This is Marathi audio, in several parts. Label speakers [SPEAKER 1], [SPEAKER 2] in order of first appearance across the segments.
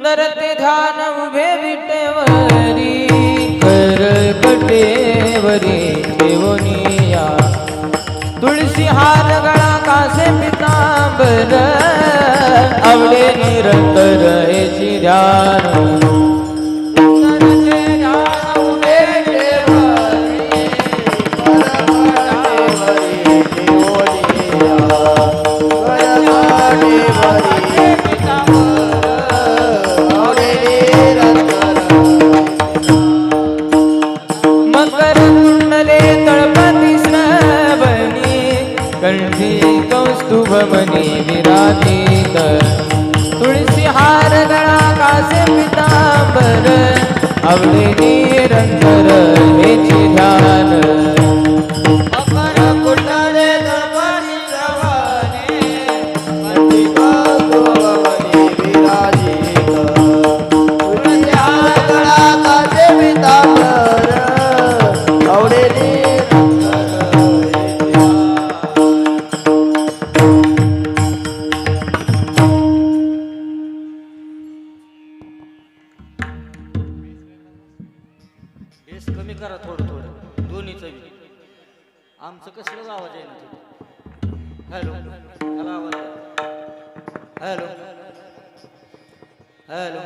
[SPEAKER 1] धरते ध्यान उभे विटेवरी कर कटेवरी ठेवनिया तुळशी हार गळा कासे पितांबर आवडे निरंतर हेची ध्यान कौस्तुभमणी विराजित तुळसी हार गळा कासे पितांबर आवडे निरंतर हेची ध्यान अपर कुंडले दर्पणी श्रवणे कंठी कौस्तुभमणी विराजित तुळसी हार गळा कासे पितांबर आवडे
[SPEAKER 2] कमी करा थोडं थोडं दोन्हीचं आमचं कसलं आवाज आहे ना हॅलो हॅलो आवाज हॅलो हॅलो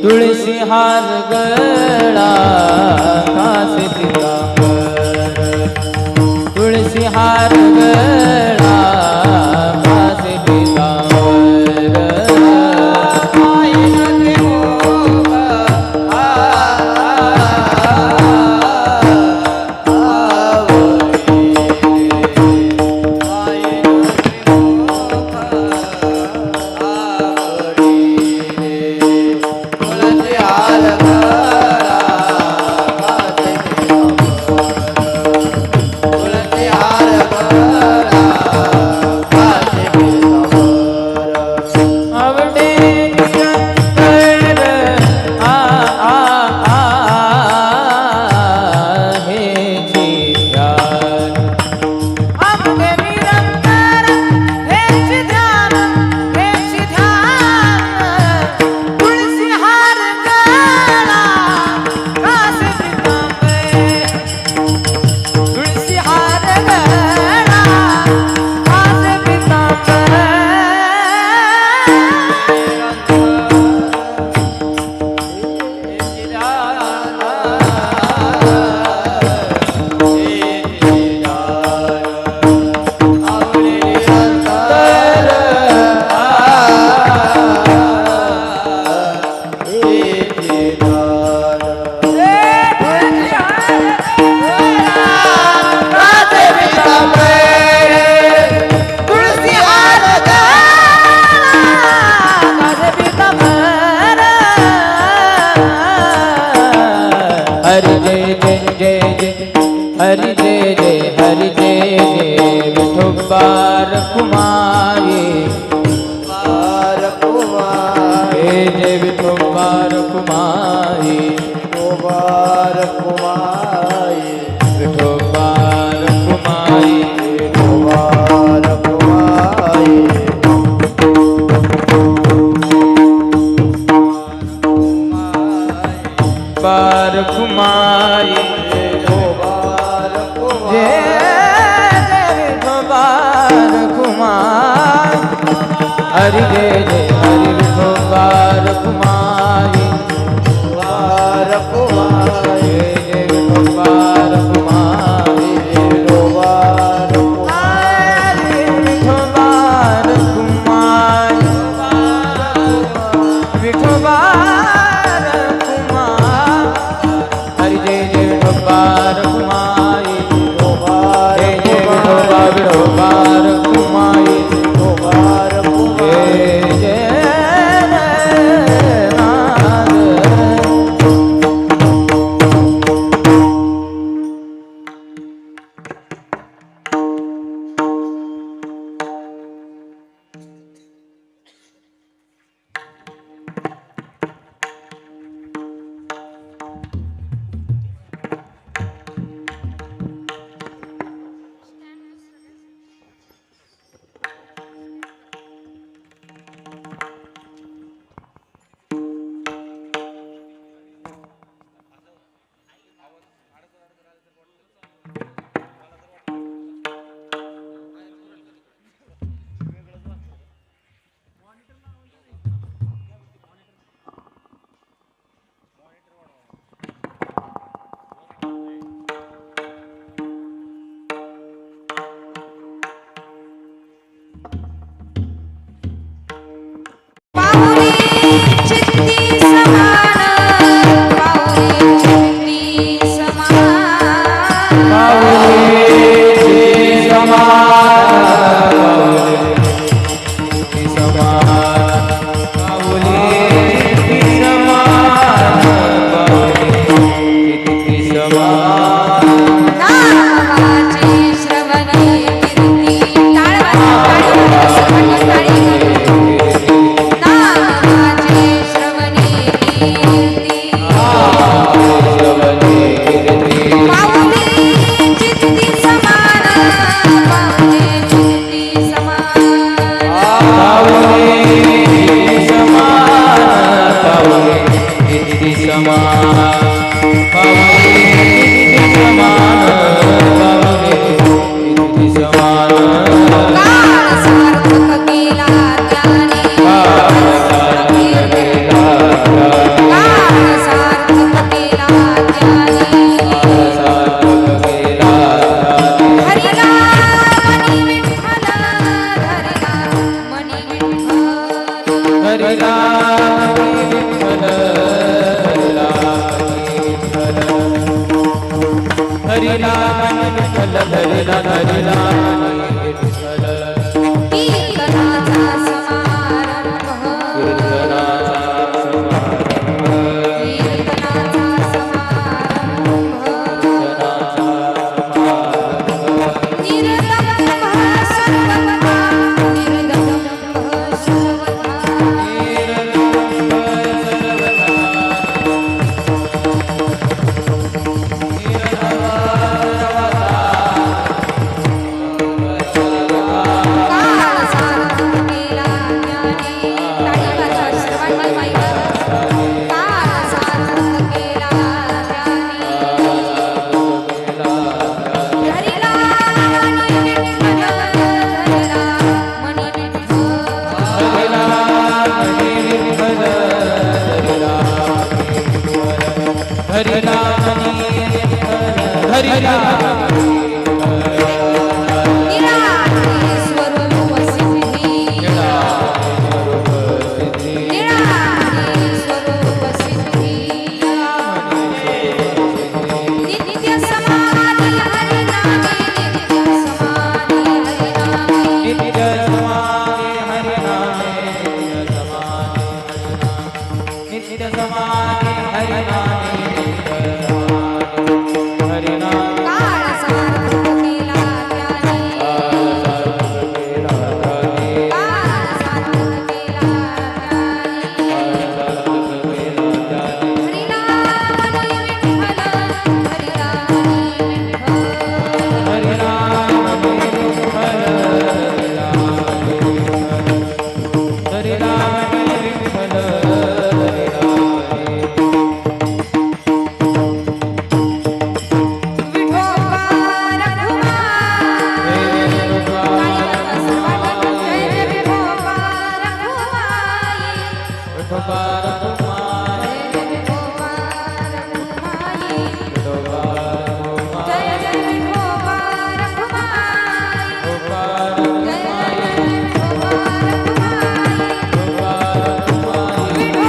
[SPEAKER 1] तुळसी हार गळा कासे पितांबर तुळसी हार गळा कासे पितांबर
[SPEAKER 3] तुळसी हार गळा
[SPEAKER 1] जय विठोबा रखुमाई
[SPEAKER 3] विठोबा रखुमाई
[SPEAKER 1] विठोबा रखुमाई
[SPEAKER 3] विठोबा रखुमाई
[SPEAKER 1] बार घुमाई
[SPEAKER 3] विठोबा रखुमाई
[SPEAKER 1] जय विठोबार घुमाई हरि जय जय हरि विठोबार घुमाई
[SPEAKER 3] रखुमाई
[SPEAKER 1] जय जय विठोबार घुमाई
[SPEAKER 3] विठोबा
[SPEAKER 1] हरि विठोबार घुमाई विठोबार घुमाई हरि जय जय विठोबार घुमाई जय जय विठोबा विठोबार घुमाई जय जय नाथ
[SPEAKER 4] पाऊले चित्ती समान पाऊले चित्ती समान नावाचे श्रवणे कीर्ती नावाचे श्रवणे कीर्ती पाऊले चित्ती समान पाऊले चित्ती समान काळ सार्थक केला त्याने काळ सार्थक केला त्याने हरिला मनी विठ्ठल हरिला मनी विठ्ठल कीर्तनाचा समारंभ कीर्तनाचा समारंभ निर्दम्भ सर्वथा निर्दम्भ सर्वथा काळ सार्थक केला त्याने टाळी वाजवा सर्वांनी माईवर काळ सार्थक केला त्याने हरिला मनी विठ्ठल हरिला मनी निराळे स्वरूप सिद्धी निराळे स्वरूप सिद्धी नित्य समाधी हरिनामे नित्य समाधी हरिनामे काळ
[SPEAKER 1] विठोबा रखुमाई
[SPEAKER 4] जय विठोबा रखुमाई
[SPEAKER 1] विठोबा रखुमाई
[SPEAKER 4] जय जय विठोबा रखुमाई
[SPEAKER 1] विठोबा
[SPEAKER 4] जय
[SPEAKER 1] रखुमाई
[SPEAKER 4] जय विठोबा रखुमाई
[SPEAKER 1] विठोबा रखुमाई
[SPEAKER 4] विठोबा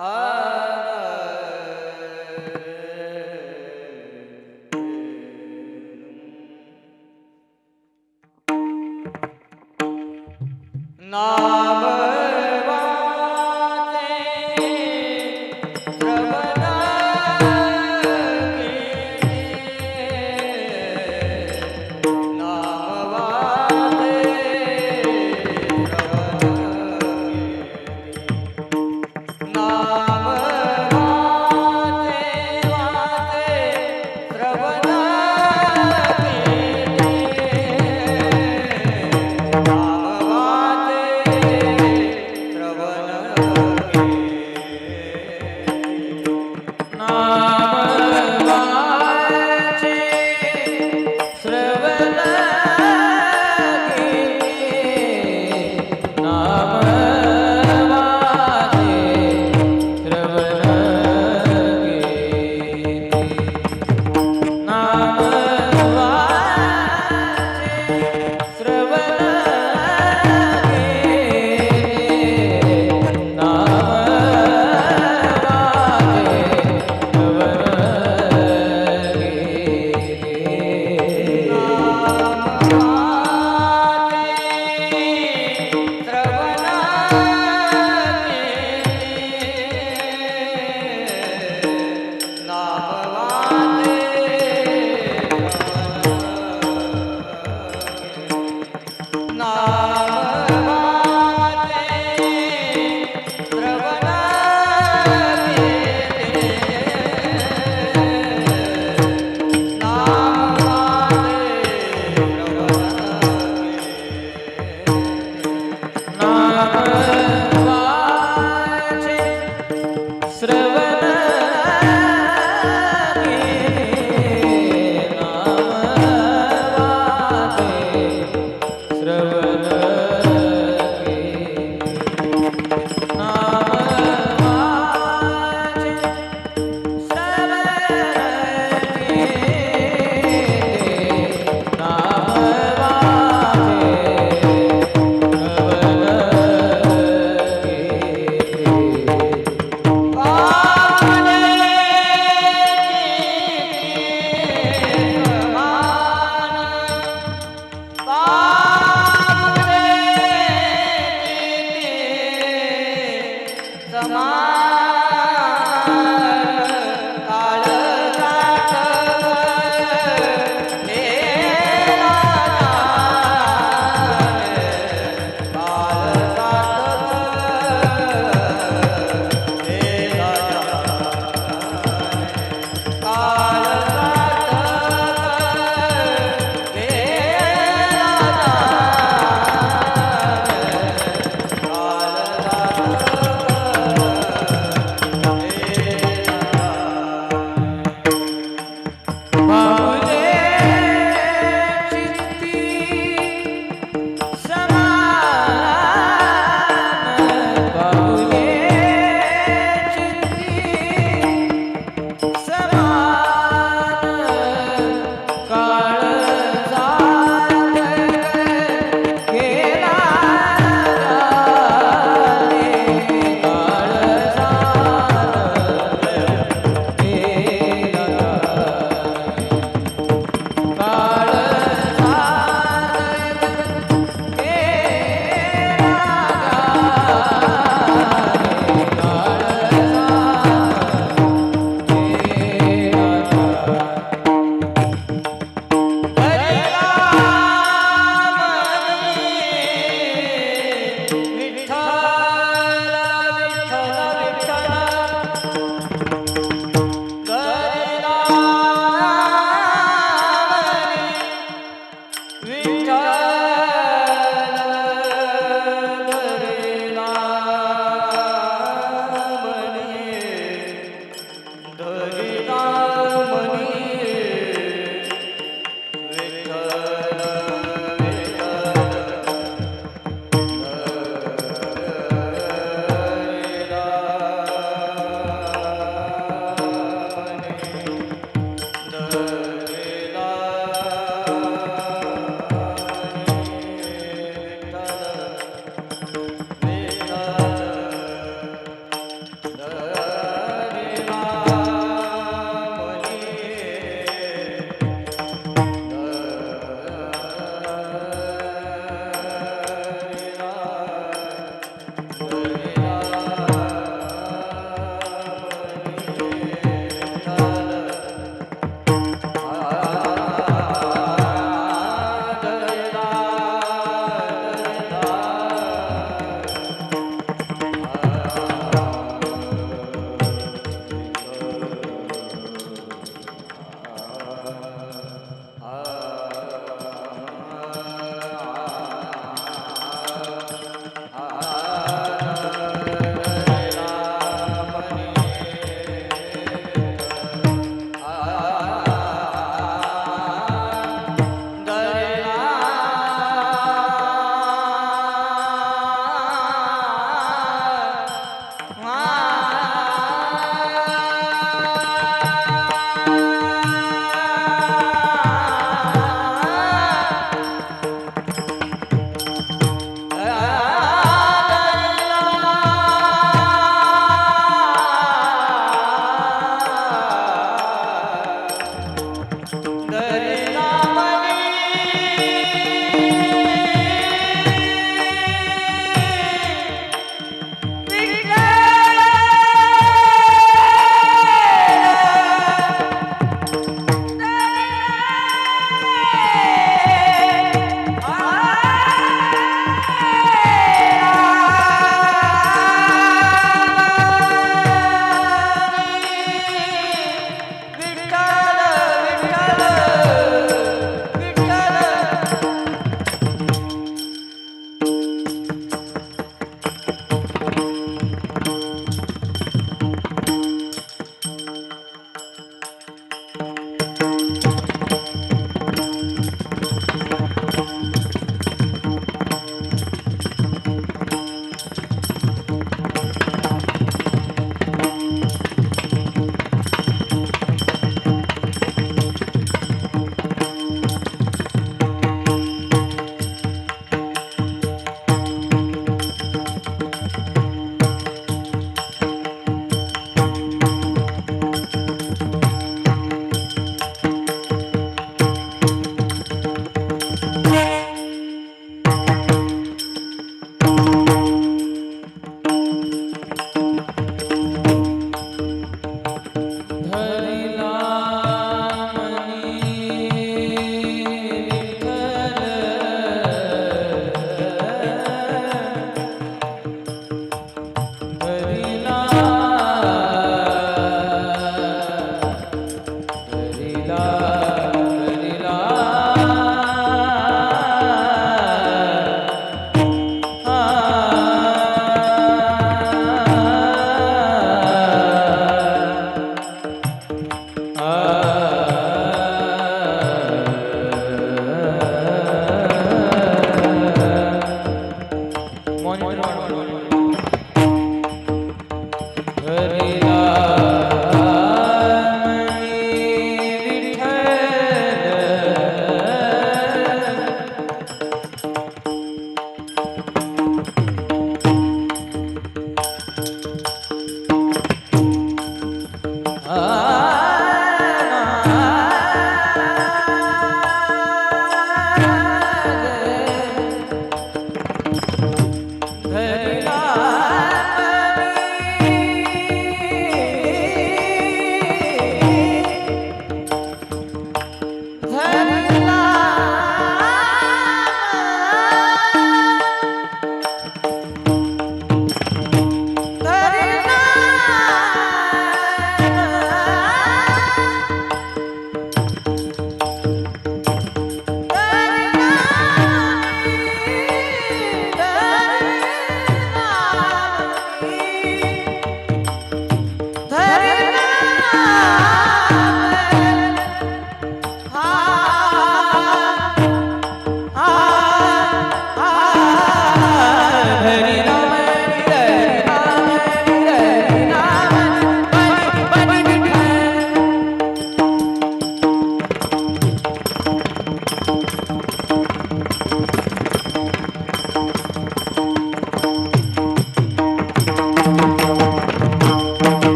[SPEAKER 1] हरि
[SPEAKER 2] नाम वाचे श्रवण कीर्ती नाम वाचे श्रवण नाम वाचे श्रवण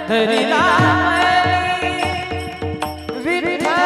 [SPEAKER 2] धरिला विठ्ठल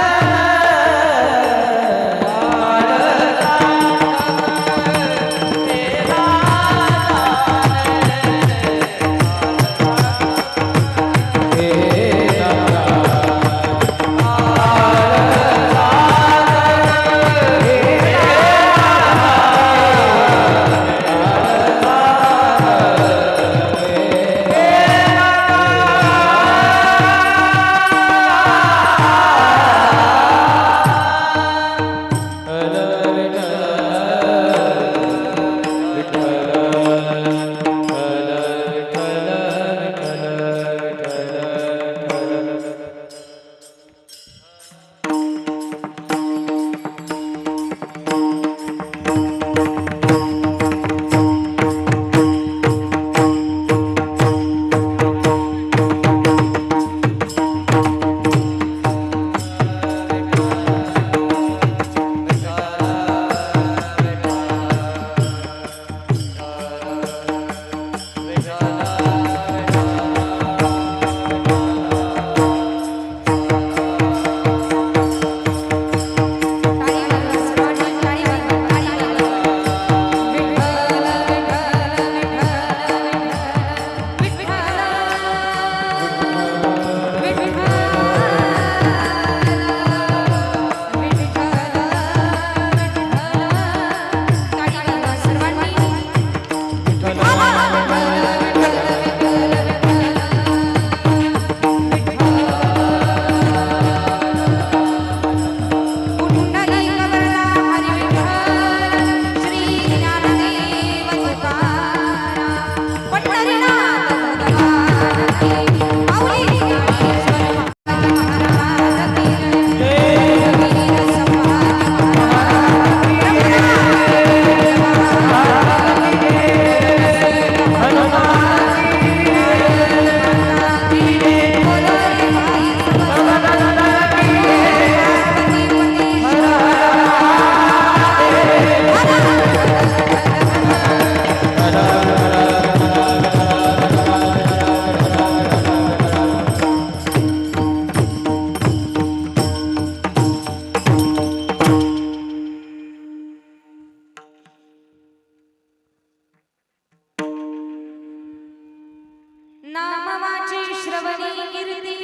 [SPEAKER 4] नामवाची श्रवणी कीर्ती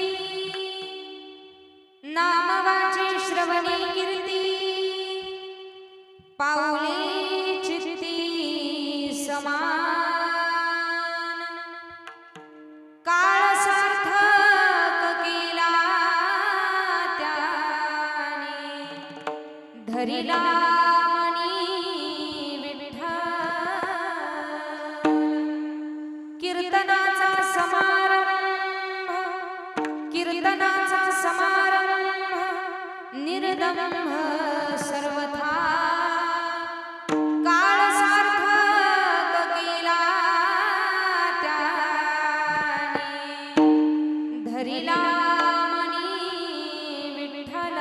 [SPEAKER 4] नामवाची श्रवणी कीर्ती पाऊले चित्ती समान काळ सार्थक केला त्याने धरिला कीर्तनाचा समारंभ निर्दंभ सर्वथा काळ सार्थक केला त्याने धरिला मनी विठ्ठल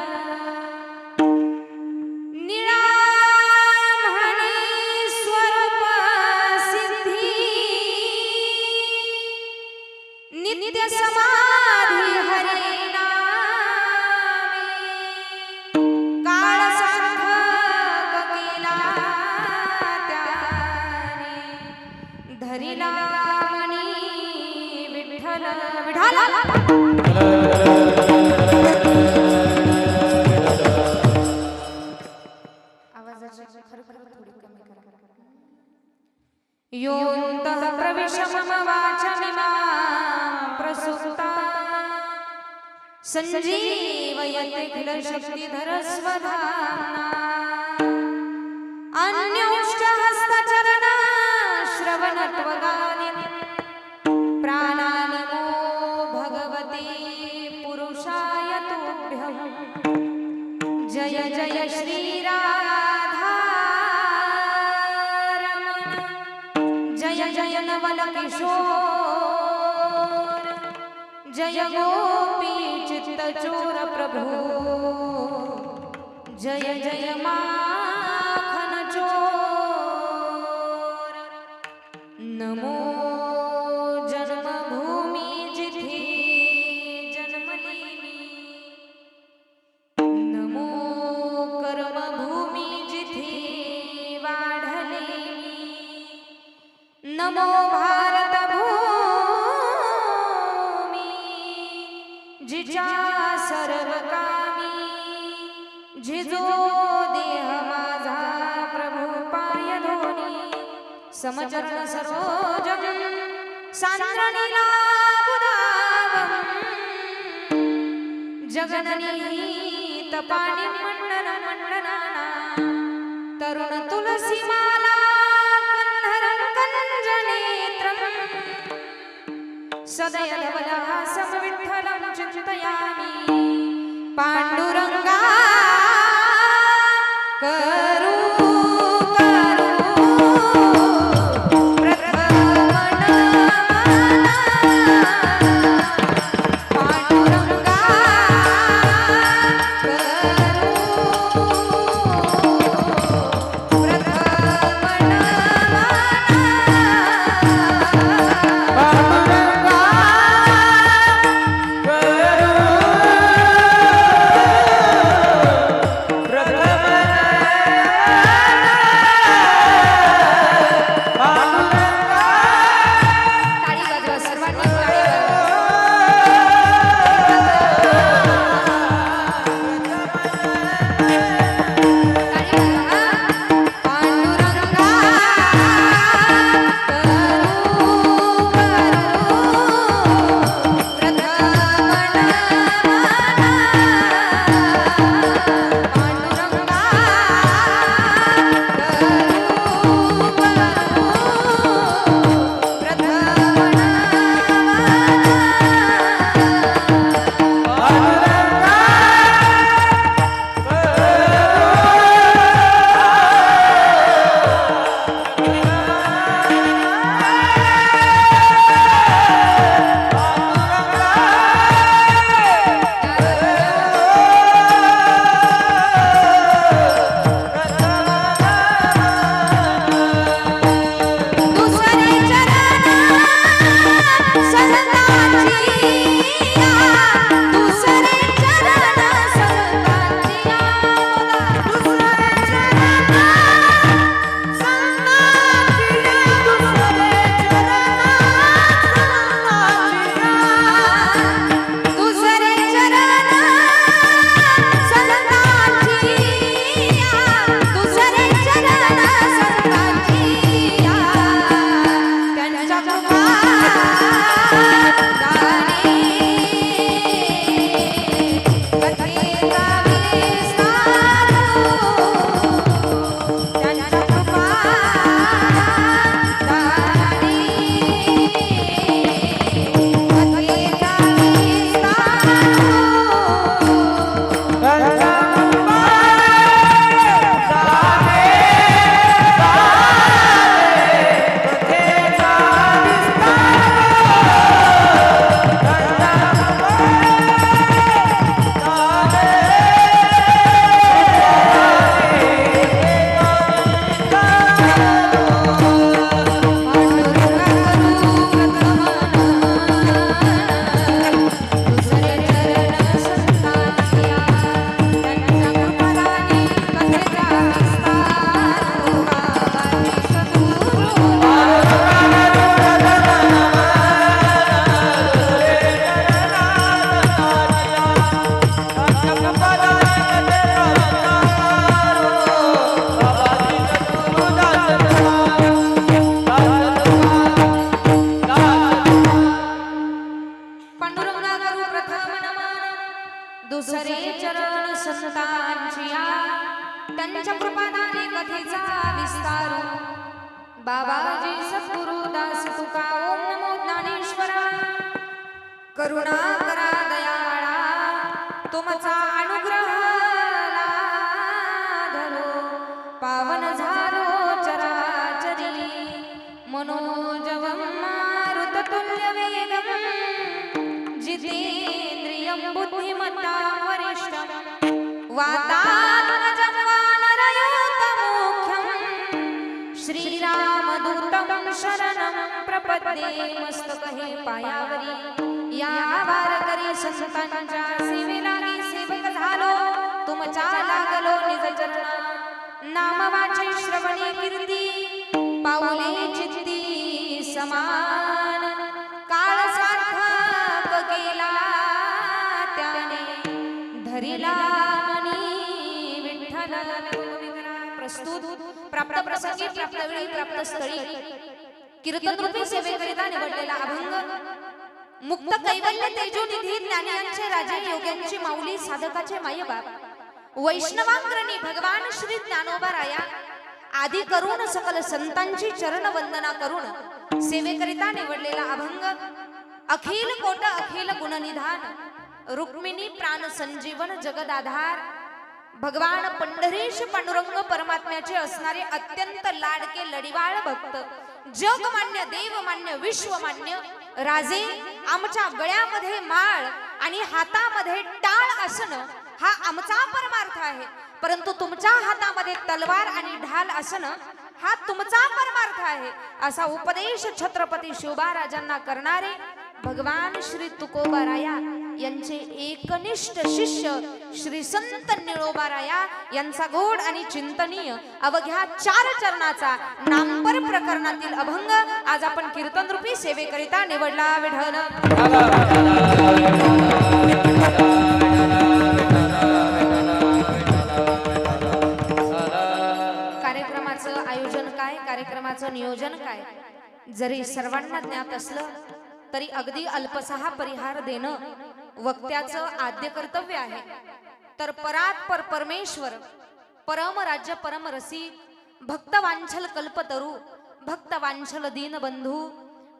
[SPEAKER 4] निळा म्हणे स्वरूप सिद्धी नित्य समाधी हरे नामे काळ सार्थक केला त्याने धरिला मनी विठ्ठल विठ्ठल आवाजाची खरखर थोडी कमी करा योऽन्तः प्रविश मम वाचमिमां प्रसुप्ता सञ्जीवयते किल शक्तिधरस्वधाम्ना अन्योष्टहस्तचरणा श्रवणत्वगानि प्राणानि मो भगवते पुरुषाय तुभ्यं जय जय श्रीराधा जय जय नवल किशोर जय गोपी चित्त चोर प्रभु जय जय माखन चोर नमो जन्मभूमि जिथी जिच्या सर्व कामी झिजो देह माझा प्रभू पाय धोनी समचरण सरोजम सांद्रणीला बुधावं जगननी तपानी मंडन मंडनाना तरुण तुलसी माला कन्धरं कञ्जनेत्रं सदय धवलहासं विठ्ठलं चिन्तयामि पाण्डुरङ्गा करू दुसरे चरण संतांचिया त्यांच्या कृपादाने कथेचा विस्तारू बाबाजी सद्गुरु दास तुका ओम नमो ज्ञानेश्वरा करुणा करा दयाळा तुमचा अनुग्रह लाधलो पावन झालो चराचरी मनोजवं मारुततुल्य वेगं जितेन्द्रियं बुद्धिमत्तां वरिष्ठं वातात्मजं वानरयूतमुख्यं श्रीरामदूतं शरणं प्रपद्ये मस्तकहे पायावरी या वारकरी संतांच्या सेवेलागी सेवक झालो तुमच्या लागलो निज चरणा नाम वाचे श्रवणे कीर्ती पाऊले चित्ती समान काळ सार्थक केला प्राप्त प्रसंगी प्राप्त वेळी प्राप्त स्थळी कीर्तन रूपी सेवेकरिता निवडलेला अभंग मुक्त कैवल्य तेजोनिधी ज्ञानियांचे राजे योग्यांची माऊली साधकाचे मायबाप वैष्णवांग्रणी भगवान श्री ज्ञानोबा राया आदी करून सकल संतांची चरण वंदना करून सेवेकरिता निवडलेला अभंग अखिल कोट अखिल गुणनिधान रुक्मिणी प्राण संजीवन जगदाधार भगवान पंढरीश पांडुरंग परमात्म्याचे असणारे अत्यंत लाडके लढिवाळ भक्त जगमान्य देवमान्य विश्वमान्य राजे आमच्या गळ्यामध्ये माळ आणि हातामध्ये टाळ असणं हा आमचा परमार्थ आहे, परंतु तुमच्या हातामध्ये तलवार आणि ढाल असणं हा तुमचा परमार्थ आहे असा उपदेश छत्रपती शिवबाराजांना करणारे भगवान श्री तुकोबाराया यांचे एकनिष्ठ शिष्य श्री संत निळोबाराया यांचा गोड आणि चिंतनीय अवघ्या 4 चरणाचा नामपर प्रकरणातील अभंग आज आपण कीर्तन रूपी सेवेकरिता निवडला. विठ्ठल कार्यक्रमाचं आयोजन काय, कार्यक्रमाचं नियोजन काय जरी सर्वांना ज्ञात असलं तरी अगदी अल्पसहा परिहार देणं वक्त्याचं आद्य कर्तव्य आहे. तर परात्पर परमेश्वर परम राज्य परम रसी भक्त वांछल कल्पतरू भक्त वांछल दीनबंधू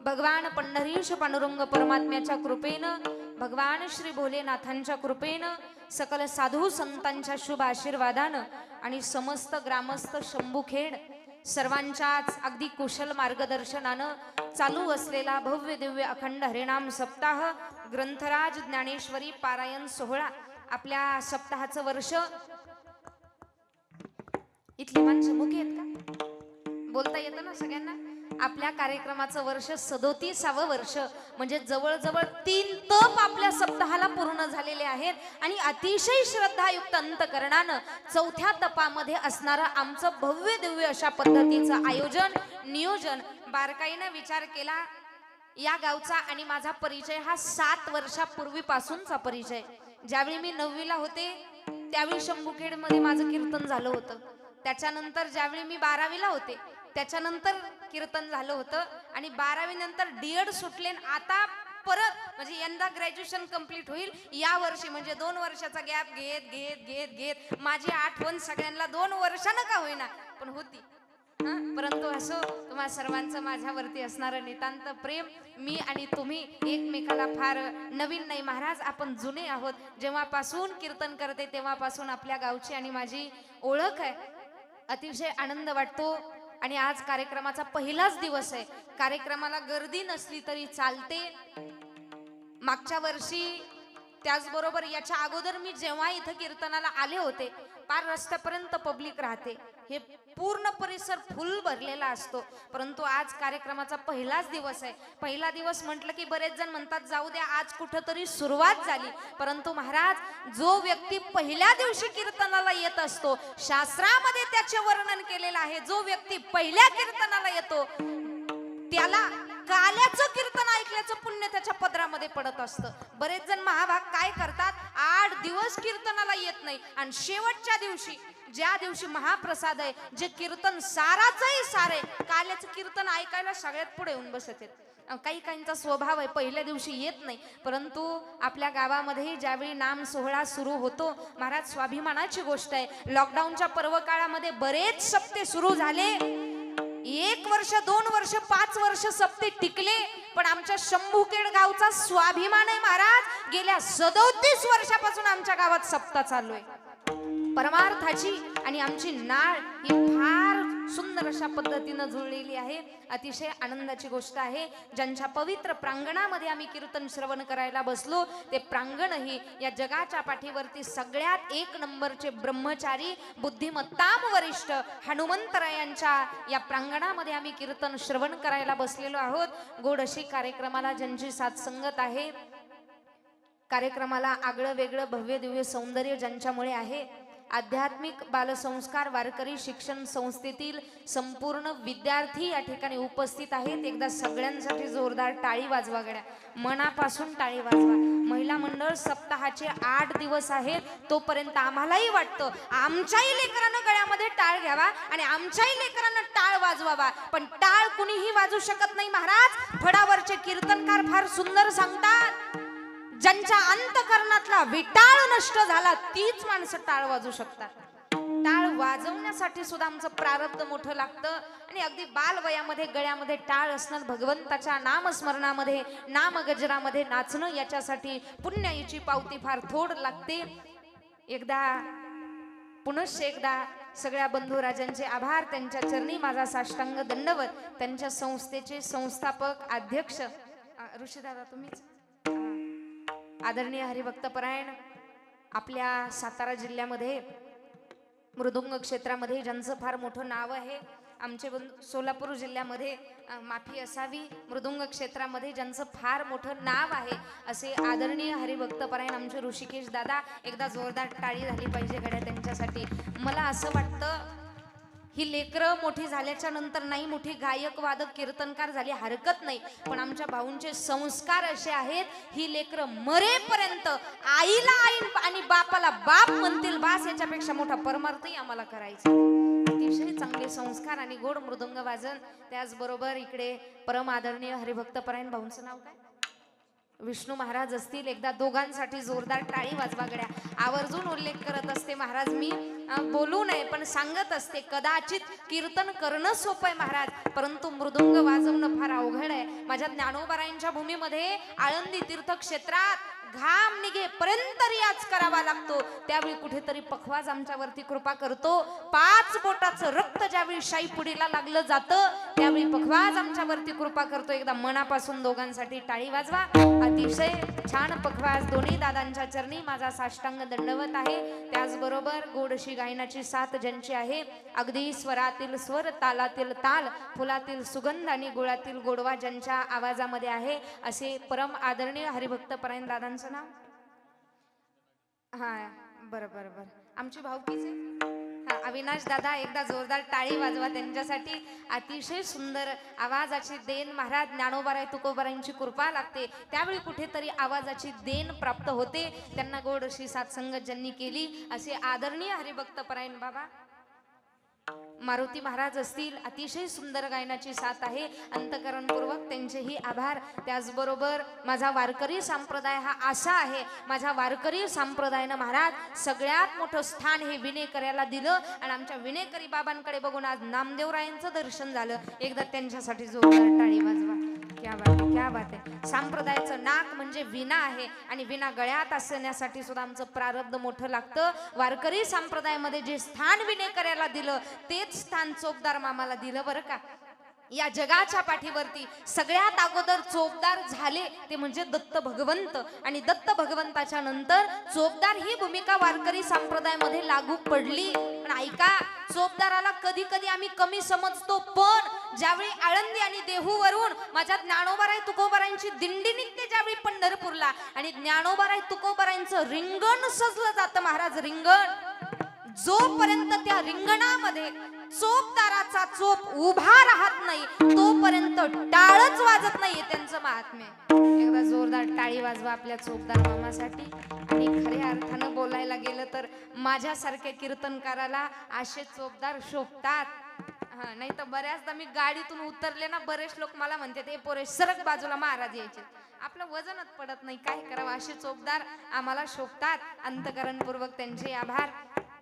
[SPEAKER 4] भगवान पंढरीश पांडुरंग परमात्म्याच्या कृपेनं भगवान श्री भोलेनाथांच्या कृपेनं सकल साधू संतांच्या शुभ आशीर्वादानं आणि समस्त ग्रामस्थ शंभूखेड सर्वांच्याच अगदी कुशल मार्गदर्शनानं चालू असलेला भव्य दिव्य अखंड हरिनाम सप्ताह ग्रंथराज ज्ञानेश्वरी पारायण सोहळा आपल्या सप्ताहाचं वर्ष इथली माणसं मुखी आहेत का, बोलता येतं ना सगळ्यांना. आपल्या कार्यक्रमाचं वर्ष 37वे वर्ष म्हणजे जवळजवळ 3 तप आपल्या सप्ताहाला पूर्ण झालेले आहेत आणि अतिशय श्रद्धायुक्त अंतकरणानं 4थ्या तपामध्ये असणारं आमचं भव्य दिव्य अशा पद्धतीचं आयोजन नियोजन बारकाईनं विचार केला. या गावचा आणि माझा परिचय हा 7 वर्षापूर्वीपासूनचा परिचय. ज्यावेळी मी 9वीला होते त्यावेळी शंभूखेडमध्ये माझं कीर्तन झालं होतं. त्याच्यानंतर ज्यावेळी मी 12वीला होते त्याच्यानंतर कीर्तन झालं होतं आणि 12वी नंतर डीएड सुटले. आता परत म्हणजे यंदा ग्रॅज्युएशन कंप्लीट होईल या वर्षी म्हणजे 2 वर्षाचा गॅप घेत घेत घेत घेत माझी आठवण सगळ्यांना 2 वर्षानं का होईना पण होती. परंतु असो तुम्हा सर्वांचं माझ्यावरती असणारं नितांत प्रेम मी आणि तुम्ही एकमेकाला फार नवीन नाही महाराज आपण जुने आहोत. जेव्हापासून कीर्तन करते तेव्हापासून आपल्या गावची आणि माझी ओळख आहे. अतिशय आनंद वाटतो आणि आज कार्यक्रमाचा पहिलाच दिवस आहे. कार्यक्रमाला गर्दी नसली तरी चालते. मागच्या वर्षी त्याचबरोबर याच्या अगोदर मी जेव्हा इथं कीर्तनाला आले होते पार रस्त्यापर्यंत पब्लिक राहते, हे पूर्ण परिसर फुल भरलेला असतो. परंतु आज कार्यक्रमाचा पहिलाच दिवस आहे. पहिला दिवस म्हटलं की बरेच जण म्हणतात जाऊ द्या आज कुठंतरी सुरुवात झाली, परंतु महाराज जो व्यक्ती पहिल्या दिवशी कीर्तनाला येत असतो शास्त्रामध्ये त्याचे वर्णन केलेलं आहे. जो व्यक्ती पहिल्या कीर्तनाला येतो त्याला काल्याचं कीर्तन ऐकल्याचं पुण्य त्याच्या पदरामध्ये पडत असतं. बरेच जण महाभाग काय करतात 8 दिवस कीर्तनाला येत नाही आणि शेवटच्या दिवशी ज्या दिवशी महाप्रसाद आहे जे कीर्तन साराचंही सारे काल्याचं कीर्तन ऐकायला सगळ्यात पुढे येऊन बसत आहेत. काही काहींचा स्वभाव आहे पहिल्या दिवशी येत नाही. परंतु आपल्या गावामध्ये ज्यावेळी नाम सोहळा सुरू होतो महाराज स्वाभिमानाची गोष्ट आहे. लॉकडाऊनच्या पर्व काळामध्ये बरेच सप्ते सुरू झाले. 1 वर्ष 2 वर्ष 5 वर्ष सप्ते टिकले पण आमच्या शंभूखेड गावचा स्वाभिमान आहे महाराज. गेल्या 37 वर्षापासून आमच्या गावात सप्ताह चालू आहे. परमार्थाची आणि आमची नाळ ही फार सुंदर अशा पद्धतीनं जुळलेली आहे. अतिशय आनंदाची गोष्ट आहे. ज्यांच्या पवित्र प्रांगणामध्ये आम्ही कीर्तन श्रवण करायला बसलो ते प्रांगणही या जगाच्या पाठीवरती सगळ्यात 1 नंबरचे ब्रह्मचारी बुद्धिमत्ताम वरिष्ठ हनुमंतरायांच्या या प्रांगणामध्ये आम्ही कीर्तन श्रवण करायला बसलेलो आहोत. गोड अशी कार्यक्रमाला ज्यांची साथ संगत आहे, कार्यक्रमाला आगळं वेगळं भव्य दिव्य सौंदर्य ज्यांच्यामुळे आहे आध्यात्मिक बालसंस्कार वारकरी शिक्षण संस्थेतील संपूर्ण विद्यार्थी या ठिकाणी उपस्थित आहेत. एकदा सगळ्यांसाठी जोरदार टाळी वाजवा गड्या, मनापासून टाळी वाजवा. महिला मंडळ सप्ताहाचे 8 दिवस आहेत, तोपर्यंत आम्हालाही वाटतं आमच्याही लेकरांना गळ्यामध्ये टाळ घ्यावा आणि आमच्याही लेकरांना टाळ वाजवावा. पण टाळ कुणीही वाजू शकत नाही महाराज. फडावरचे कीर्तनकार फार सुंदर सांगतात, ज्यांच्या अंतकरणातला विटाळ नष्ट झाला तीच माणसं टाळ वाजू शकतात. टाळ वाजवण्यासाठी सुद्धा आमचं प्रारब्ध मोठं लागतं आणि अगदी बालवयामध्ये गळ्यामध्ये टाळ असणं, भगवंताच्या नामस्मरणामध्ये नामगजरामध्ये नाचणं, याच्यासाठी पुण्याईची पावती फार थोड लागते. एकदा पुनश्च एकदा सगळ्या बंधुराजांचे आभार, त्यांच्या चरणी माझा साष्टांग दंडवत. त्यांच्या संस्थेचे संस्थापक अध्यक्ष ऋषीदादा तुम्हीच, आदरणीय हरिभक्तपरायण, आपल्या सातारा जिल्ह्यामध्ये मृदुंग क्षेत्रामध्ये ज्यांचं फार मोठं नाव आहे, आमचे सोलापूर जिल्ह्यामध्ये माफी असावी, मृदुंग क्षेत्रामध्ये ज्यांचं फार मोठं नाव आहे असे आदरणीय हरिभक्तपरायण आमचे ऋषिकेश दादा. एकदा जोरदार टाळी झाली पाहिजे गड्या त्यांच्यासाठी. मला असं वाटतं ही लेकरं मोठी झाल्याच्या नंतर नाही मोठी गायक वादक कीर्तनकार झाली हरकत नाही, पण आमच्या भाऊंचे संस्कार असे आहेत, ही लेकरं मरेपर्यंत आईला आई आणि बापाला बाप म्हणतील बास, याच्यापेक्षा मोठा परमार्थही आम्हाला करायचा. अतिशय चांगले संस्कार आणि गोड मृदुंग वाजन. त्याचबरोबर इकडे परम आदरणीय हरिभक्तपरायण भाऊंचं नाव काय, विष्णू महाराज असतील. एकदा दोघांसाठी जोरदार टाळी वाजवा गड्या. आवर्जून उल्लेख करत असते महाराज, मी बोलू नये पण सांगत असते, कदाचित कीर्तन करणं सोपं आहे महाराज, परंतु मृदुंग वाजवणं फार अवघड आहे. माझ्या ज्ञानोबारायांच्या भूमीमध्ये आळंदी तीर्थक्षेत्रात घाम निघेपर्यंत रियाज करावा लागतो. त्यावेळी कुठेतरी पखवाज आमच्यावरती कृपा करतो. 5 बोटाचं रक्त ज्यावेळी शाई पुडीला लागलं जातं त्यावेळी पखवाज आमच्यावरती कृपा करतो. एकदा मनापासून दोघांसाठी टाळी वाजवा. अतिशय छान पखवाज दोन्ही दादांच्या चरणी माझा साष्टांग दंडवत आहे. त्याचबरोबर गोडशी गायनाची साथ ज्यांची आहे, अगदी स्वरातील स्वर, तालातील ताल, फुलातील सुगंध आणि गुळातील गोडवा ज्यांच्या आवाजामध्ये आहे, असे परम आदरणीय हरिभक्तपरायण दादांचं नाव. हा बरं बरं बरं, आमची भाऊकीचे अविनाश दादा. एकदा जोरदार टाळी वाजवा त्यांच्यासाठी. अतिशय सुंदर आवाजाची देण महाराज ज्ञानोबाराय तुकोबारायांची कृपा लागते, त्यावेळी कुठेतरी आवाजाची देण प्राप्त होते. त्यांना गोड अशी साथसंगत ज्यांनी केली असे आदरणीय हरिभक्तपरायण बाबा मारुती महाराज असतील. अतिशय सुंदर गायनाची साथ आहे, अंतकरणपूर्वक त्यांचेही आभार. त्याचबरोबर माझा वारकरी संप्रदाय हा असा आहे, माझ्या वारकरी संप्रदायानं महाराज सगळ्यात मोठं स्थान हे विनेकऱ्याला दिलं आणि आमच्या विनेकरी बाबांकडे बघून आज नामदेवरायांचं दर्शन झालं. एकदा त्यांच्यासाठी जोरदार टाळी वाजवा. क्या बात आहे, क्या बात आहे. संप्रदायाचं नाक म्हणजे विना आहे आणि विना गळ्यात असण्यासाठी सुद्धा आमचं प्रारब्ध मोठं लागतं. वारकरी संप्रदायामध्ये जे स्थान विनेकऱ्याला दिलं तेच स्थान चोपदार मामाला दिलं बरं का. या जगाच्या पाठीवरती सगळ्यात अगोदर चोपदार झाले ते म्हणजे दत्त भगवंत आणि दत्त भगवंताच्या नंतर चोपदार ही भूमिका वारकरी संप्रदायामध्ये लागू पडली. पण ऐका, चोपदाराला कधी कधी आम्ही कमी समजतो, पण ज्यावेळी आळंदी आणि देहूवरून माझ्या ज्ञानोबाराय तुकोबारायांची दिंडी निघते ज्यावेळी पंढरपूरला आणि ज्ञानोबाराय तुकोबारायांचं रिंगण सजलं जातं महाराज, रिंगण, जोपर्यंत त्या रिंगणामध्ये चोपदाराचा चोप उभा राहत नाही तोपर्यंत टाळच वाजत नाहीये त्यांचं महात्म्य. एकदा जोरदार टाळी वाजवा आपल्या चोपदार मामासाठी. आणि खऱ्या अर्थानं बोलायला गेलं तर माझ्यासारख्या कीर्तनकाराला असे चोपदार शोभतात. हा, नाही तर बऱ्याचदा मी गाडीतून उतरले ना, बरेच लोक मला म्हणतात हे पोरे सरक बाजूला, महाराज यायचे. आपलं वजनच पडत नाही, काय करावं, असे चोपदार आम्हाला शोभतात. अंतकरणपूर्वक त्यांचे आभार.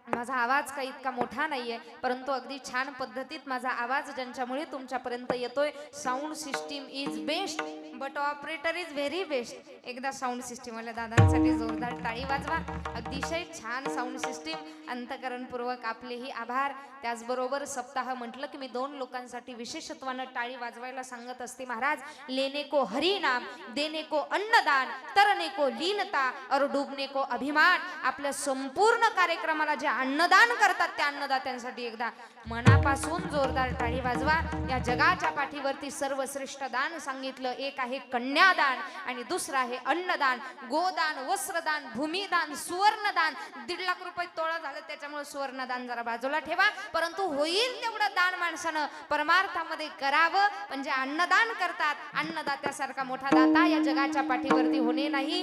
[SPEAKER 4] माझा आवाज काही इतका मोठा नाहीये, परंतु अगदी छान पद्धतीत माझा आवाज ज्यांच्यामुळे तुमच्यापर्यंत येतोय. Sound system is best but operator is very best. एकदा साऊंड सिस्टीम वाल्या दादांसाठी जोरदार टाळी वाजवा. अतिशय छान साऊंड सिस्टीम, अंतकरणपूर्वक आपलेही आभार. त्याचबरोबर सप्ताह म्हटलं की मी 2 लोकांसाठी विशेषत्वानं टाळी वाजवायला सांगत असते महाराज. लेने को हरि नाम, देने को अन्नदान, तरने को लीनता और डूबने को अभिमान. आपल्या संपूर्ण कार्यक्रमाला जे अन्नदान करतात त्या अन्नदात्यांसाठी एकदा मनापासून जोरदार टाळी वाजवा. या जगाच्या पाठीवरती सर्वश्रेष्ठ दान सांगितलं. एक आहे कन्यादान आणि दुसरं आहे अन्नदान. गोदान, वस्त्रदान, भूमिदान, सुवर्णदान. 1.5 लाख रुपये तोळा झालं, त्याच्यामुळे सुवर्णदान जरा बाजूला ठेवा. परंतु होईल तेवढं दान माणसानं परमार्थामध्ये करावं. म्हणजे अन्नदान करतात, अन्नदात्यासारखा मोठा दाता या जगाच्या पाठीवरती होणे नाही.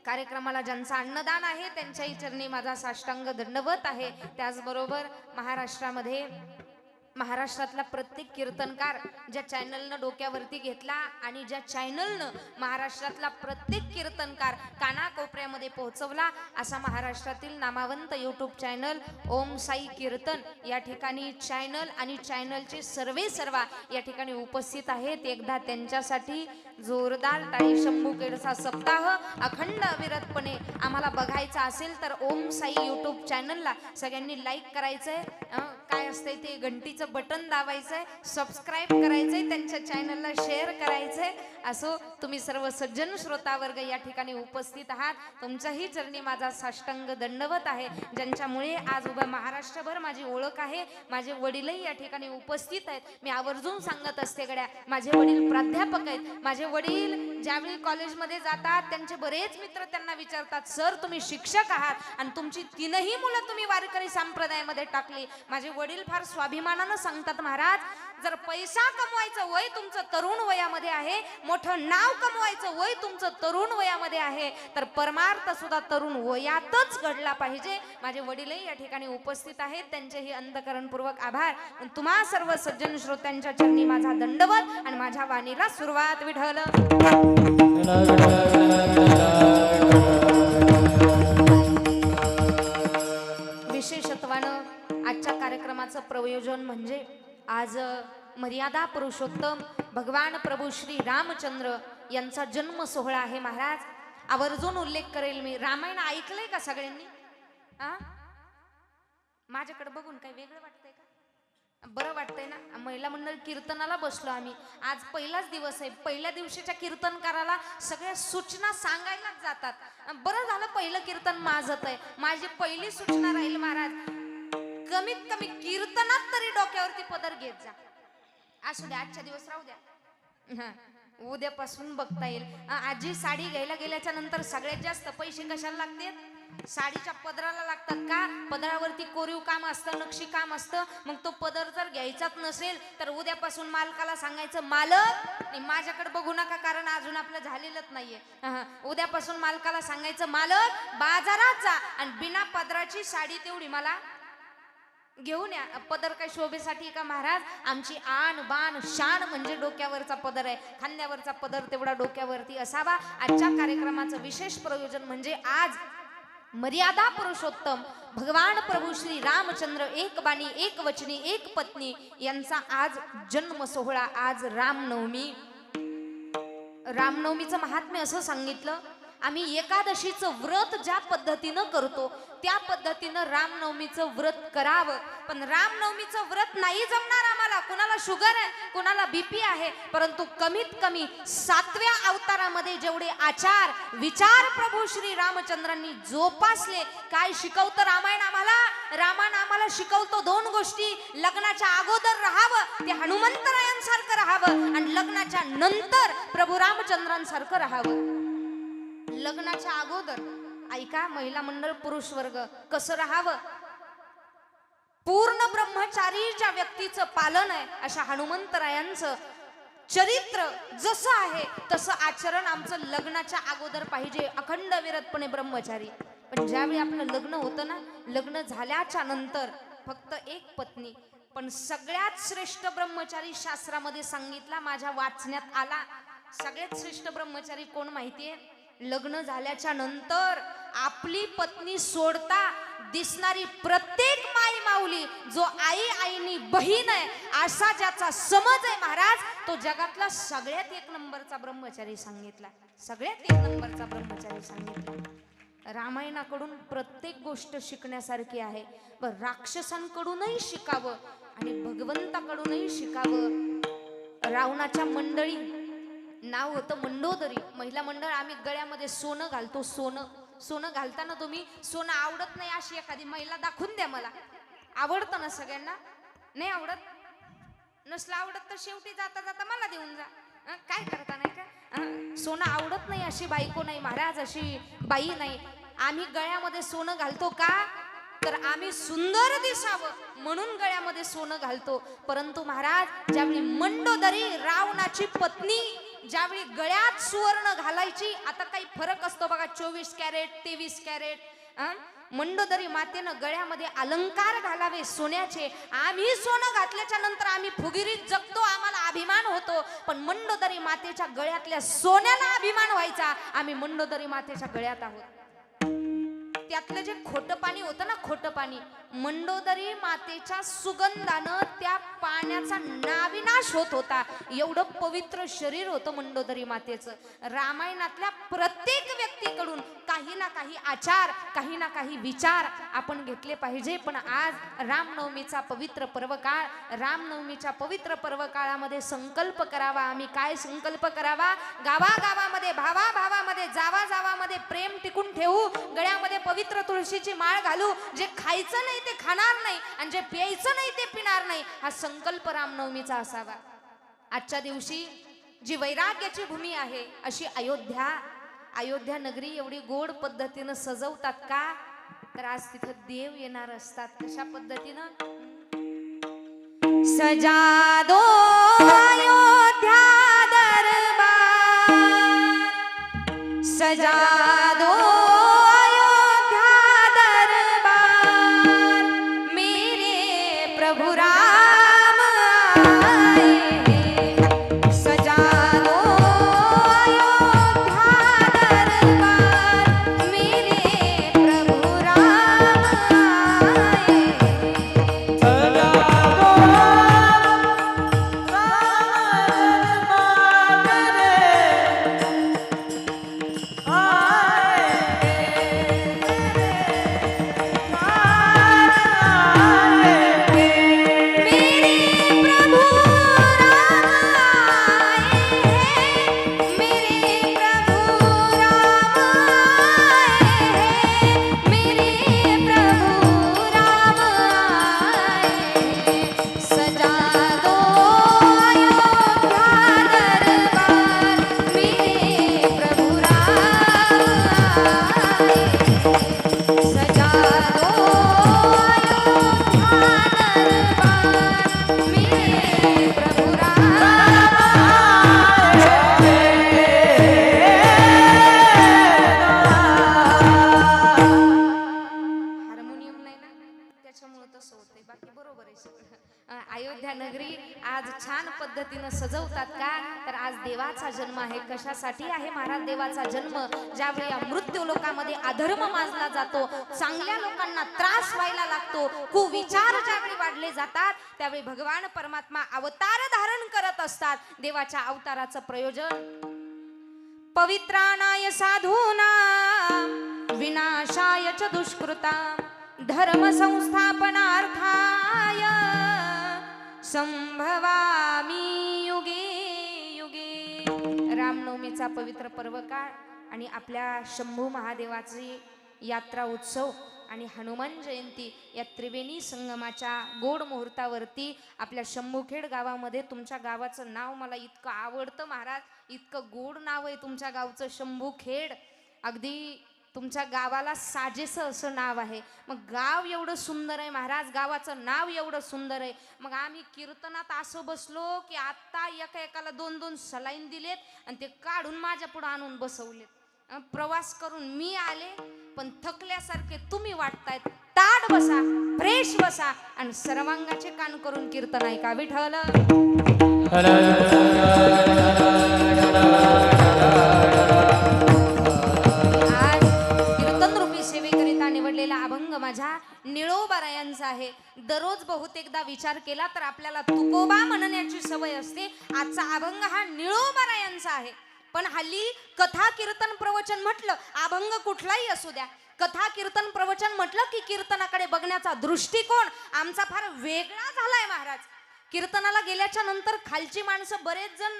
[SPEAKER 4] कार्यक्रमाला ज्यांचं अन्नदान आहे त्यांच्याही चरणी माझा साष्टांग दंडवत आहे. त्याचबरोबर महाराष्ट्रातला प्रत्येक कीर्तनकार ज्या चॅनलनं डोक्यावरती घेतला आणि ज्या चॅनलनं महाराष्ट्रातला प्रत्येक कीर्तनकार कानाकोपऱ्यामध्ये पोहोचवला, असा महाराष्ट्रातील नामावंत यूट्यूब चॅनल ओम साई कीर्तन या ठिकाणी चॅनल आणि चॅनलचे सर्वा या ठिकाणी उपस्थित आहेत. एकदा त्यांच्यासाठी जोरदार टाळी. शंभू केडचा सप्ताह अखंड अविरतपणे आम्हाला बघायचा असेल तर ओम साई यूट्यूब चॅनलला सगळ्यांनी लाईक करायचंय. काय असतंय ते घंटीचं बटन दाबायचंय, सबस्क्राईब करायचंय, त्यांच्या चॅनलला शेअर करायचंय. असो तुम्ही सर्व सज्जन श्रोतावर्ग या ठिकाणी उपस्थित आहात, तुमच्याही चरणी माझा साष्टांग दंडवत आहे. ज्यांच्यामुळे आज उभं महाराष्ट्रभर माझी ओळख आहे. माझे वडीलही या ठिकाणी उपस्थित आहेत. मी आवर्जून सांगत असते गड्या, माझे वडील प्राध्यापक आहेत. माझे वडील ज्यावेळी कॉलेजमध्ये जातात त्यांचे बरेच मित्र त्यांना विचारतात, सर तुम्ही शिक्षक आहात आणि तुमची 3ही मुलं तुम्ही वारकरी संप्रदायामध्ये टाकली. माझे वडील फार स्वाभिमानानं सांगतात, महाराज जर पैसा कमवायचं वय तुमचं तरुण वयामध्ये आहे, मोठं नाव कमवायचं वय तुमचं तरुण वयामध्ये आहे, तर परमार्थ सुद्धा तरुण वयातच घडला पाहिजे. माझे वडीलही या ठिकाणी उपस्थित आहेत, त्यांचेही अंतःकरणपूर्वक आभार. तुम्हा सर्व सज्जन श्रोत्यांच्या चरणी माझा दंडवत आणि माझ्या वाणीला सुरुवात. विठ्ठल विशेषत्वानं आजच्या कार्यक्रमाचं प्रयोजन म्हणजे आज मर्यादा पुरुषोत्तम भगवान प्रभू श्री रामचंद्र यांचा जन्म सोहळा आहे. महाराज आवर्जून उल्लेख करेल मी. रामायण ऐकलंय का सगळ्यांनी? माझ्याकडे बघून काही वेगळं वाटतंय का? बरं वाटतंय ना? महिला मंडळ कीर्तनाला बसलो आम्ही. आज पहिलाच दिवस आहे. पहिल्या दिवशीच्या कीर्तनकाराला सगळ्या सूचना सांगायलाच जातात. बरं झालं पहिलं कीर्तन माझत आहे. माझी पहिली सूचना राहील, महाराज कमीत कमी कीर्तनात तरी डोक्यावरती पदर घेत जा. असू द्या, आजच्या दिवस राहू द्या, उद्यापासून बघता येईल. आजी साडी घ्यायला गेल्याच्या नंतर सगळ्यात जास्त पैसे कशाला लागतात? साडीच्या पदराला लागतात का? पदरावरती कोरीव काम असतं, नक्षी काम असतं. मग तो पदर जर घ्यायचाच नसेल तर उद्यापासून मालकाला सांगायचं, मालक माझ्याकडे बघू नका कारण अजून आपलं झालेलंच नाहीये. उद्यापासून मालकाला सांगायचं, मालक बाजारात जा आणि बिना पदराची साडी तेवढी मला घेऊन या. पदर काय शोभेसाठी का महाराज? आमची आन बान शान म्हणजे डोक्यावरचा पदर आहे. खांद्यावरचा पदर तेवढा डोक्यावरती असावा. आजच्या कार्यक्रमाचं विशेष प्रयोजन म्हणजे आज मर्यादा पुरुषोत्तम भगवान प्रभू श्री रामचंद्र एक बाणी एक वचनी एक पत्नी यांचा आज जन्म सोहळा. आज रामनवमी. रामनवमीचं महात्म्य असं सांगितलं, आम्ही एकादशीचं व्रत ज्या पद्धतीनं करतो त्या पद्धतीनं रामनवमीचं व्रत करावं. पण रामनवमीचं व्रत नाही जमणार आम्हाला. कुणाला शुगर आहे, कुणाला बीपी आहे, परंतु कमीत कमी 7व्या अवतारामध्ये जेवढे आचार विचार प्रभू श्री रामचंद्रांनी जोपासले. काय शिकवतं रामायण आम्हाला? रामायण आम्हाला शिकवतो 2 गोष्टी. लग्नाच्या अगोदर राहावं, ते हनुमंतरायांसारखं राहावं, आणि लग्नाच्या नंतर प्रभू रामचंद्रांसारखं राहावं. लग्नाच्या अगोदर ऐका, महिला मंडळ पुरुष वर्ग कसं राहावं? पूर्ण ब्रह्मचारी ज्या व्यक्तीचं पालन आहे अशा हनुमंतरायांचं चरित्र जसं आहे तसं आचरण आमचं लग्नाच्या अगोदर पाहिजे. अखंड विरतपणे ब्रह्मचारी. पण ज्यावेळी आपलं लग्न होतं ना, लग्न झाल्याच्या नंतर फक्त एक पत्नी. पण सगळ्यात श्रेष्ठ ब्रह्मचारी शास्त्रामध्ये सांगितला, माझ्या वाचण्यात आला. सगळ्यात श्रेष्ठ ब्रह्मचारी कोण माहितीये? लग्न झाल्याच्या नंतर आपली पत्नी सोडता दिसणारी प्रत्येक माई माऊली, जो आई आईनी बहीण आहे असा ज्याचा समज आहे महाराज, तो जगातला सगळ्यात 1 नंबरचा ब्रह्मचारी सांगितला. सगळ्यात 1 नंबरचा ब्रह्मचारी सांगितला. रामायणाकडून प्रत्येक गोष्ट शिकण्यासारखी आहे. पण राक्षसांकडूनही शिकावं आणि भगवंताकडूनही शिकावं. रावणाच्या मंडळी नाव होतं मंडोदरी. महिला मंडळ. आम्ही गळ्यामध्ये सोनं घालतो, सोनं. सोनं घालताना तुम्ही सोनं आवडत नाही अशी एखादी महिला दाखवून द्या मला. आवडतं ना सगळ्यांना? नाही आवडत? नसलं आवडत तर शेवटी जाता जाता मला देऊन जा. काय करता नाही का? सोनं आवडत नाही अशी बायको नाही महाराज, अशी बाई नाही. आम्ही गळ्यामध्ये सोनं घालतो का? तर आम्ही सुंदर दिसावं म्हणून गळ्यामध्ये सोनं घालतो. परंतु महाराज ज्यावेळी मंडोदरी रावणाची पत्नी ज्यावेळी गळ्यात सुवर्ण घालायची, आता काही फरक असतो बघा, 24 कॅरेट 23 कॅरेट. मंडोदरी मातेनं गळ्यामध्ये अलंकार घालावे सोन्याचे. आम्ही सोनं घातल्याच्या नंतर आम्ही फुगिरीत जगतो, आम्हाला अभिमान होतो. पण मंडोदरी मातेच्या गळ्यातल्या सोन्याला अभिमान व्हायचा. आम्ही मंडोदरी मातेच्या गळ्यात आहोत. त्यातलं जे खोटं पाणी होतं ना, खोटं पाणी, मंडोदरी मातेच्या सुगंधानं त्या पाण्याचा नाविनाश होत होता. एवढं पवित्र शरीर होतं मंडोदरी मातेचं. रामायणातल्या प्रत्येक व्यक्तीकडून काही ना काही आचार, काही ना काही विचार आपण घेतले पाहिजे. पण आज रामनवमीचा पवित्र पर्व काळ, रामनवमीच्या पवित्र पर्व काळामध्ये संकल्प करावा. आम्ही काय संकल्प करावा? गावागावामध्ये, भावाभावामध्ये, जावाजावामध्ये प्रेम टिकून ठेवू. गळ्यामध्ये पवित्र तुळशीची माळ घालू. जे खायचं नाही ते खाणार नाही आणि जे प्यायचं नाही ते पिणार नाही, हा संकल्प रामनवमीचा असावा. आजच्या दिवशी जी वैराग्याची भूमी आहे अशी अयोध्या नगरी एवढी गोड पद्धतीनं सजवतात का? तर आज तिथं देव येणार असतात. कशा पद्धतीनं? सजा दो अयोध्या दरबार, सजा दो प्रभु राम आए, सजा दो अयोध्या दरबार, मेरे प्रभु राम आए,
[SPEAKER 2] सजा दो
[SPEAKER 4] अयोध्या नगरी आज छान पद्धतीनं सजवतात का? तर आज देवाचा जन्म आहे. कशासाठी आहे महाराज देवाचा जन्म? ज्यावेळी या मृत्यू लोकांमध्ये अधर्म माजला जातो, चांगल्या लोकांना त्रास व्हायला लागतो, कुविचार ज्यावेळी वाढले जातात, त्यावेळी भगवान परमात्मा अवतार धारण करत असतात. देवाच्या अवताराचं प्रयोजन पवित्राणाय साधूना विनाशाय च दुष्कृता धर्म संस्थापनार्थाय संभवामी युगे युगे. रामनवमीचा पवित्र पर्व काळ आणि आपल्या शंभू महादेवाची यात्रा उत्सव आणि हनुमान जयंती या त्रिवेणी संगमाच्या गोड मुहूर्तावरती आपल्या शंभूखेड गावामध्ये, तुमच्या गावाचं नाव मला इतकं आवडतं महाराज, इतकं गोड नाव आहे तुमच्या गावचं शंभूखेड. अगदी तुमच्या गावाला साजेसं असं नाव आहे. मग गाव एवढं सुंदर आहे महाराज, गावाचं नाव एवढं सुंदर आहे. मग आम्ही कीर्तनात असं बसलो की आता एकाला 2-2 सलाईन दिलेत आणि ते काढून माझ्या पुढे आणून बसवलेत. प्रवास करून मी आले पण थकल्यासारखे तुम्ही वाटतायत. ताट बसा, फ्रेश बसा आणि सर्वांगाचे कान करून कीर्तन ऐका. विठ्ठल अभंग माझ्या निळोबारायांचा आहे. दररोज बहुतेकदा विचार केला तर आपल्याला तुकोबा म्हणण्याची सवय असते. आजचा अभंग हा निळोबारायांचा आहे. पण हल्ली कथा कीर्तन प्रवचन म्हटलं, अभंग कुठलाही असू द्या, कथा कीर्तन प्रवचन म्हटलं की कीर्तनाकडे बघण्याचा दृष्टिकोन आमचा फार वेगळा झालाय महाराज. कीर्तनाला गेल्याच्या नंतर खालची माणसं बरेच जण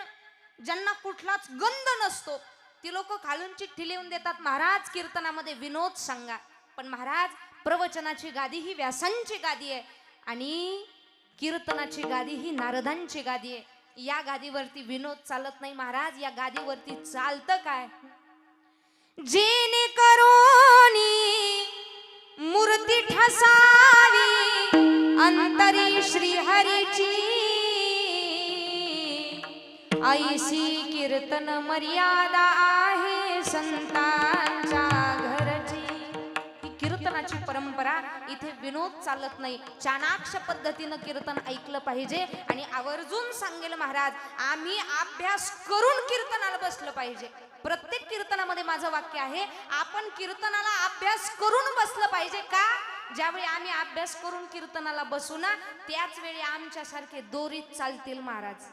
[SPEAKER 4] ज्यांना कुठलाच गंध नसतो ती लोक खालून चिठ्ठी लिहून देतात, महाराज कीर्तनामध्ये विनोद सांगा. पण महाराज प्रवचनाची गादी ही व्यासांची गादी आहे आणि कीर्तनाची गादी ही नारदांची गादी आहे. या गादीवरती विनोद चालत नाही महाराज. या गादीवरती चालतं काय? जेणे करोनी मूर्ती ठसावी अंतरी श्रीहरीची, ऐशी कीर्तन मर्यादा आहे संतांच्या घरची. ही कीर्तनाची परंपरा. इथे विनोद चालत नाही. चाणाक्ष पद्धतीनं कीर्तन ऐकलं पाहिजे. आणि आवर्जून सांगेल महाराज, आम्ही अभ्यास करून कीर्तनाला बसलं पाहिजे. प्रत्येक कीर्तनामध्ये माझं वाक्य आहे, आपण कीर्तनाला अभ्यास करून बसलं पाहिजे. का? ज्यावेळी आम्ही अभ्यास करून कीर्तनाला बसू ना, त्याच वेळी आमच्यासारखे दोरीत चालतील महाराज.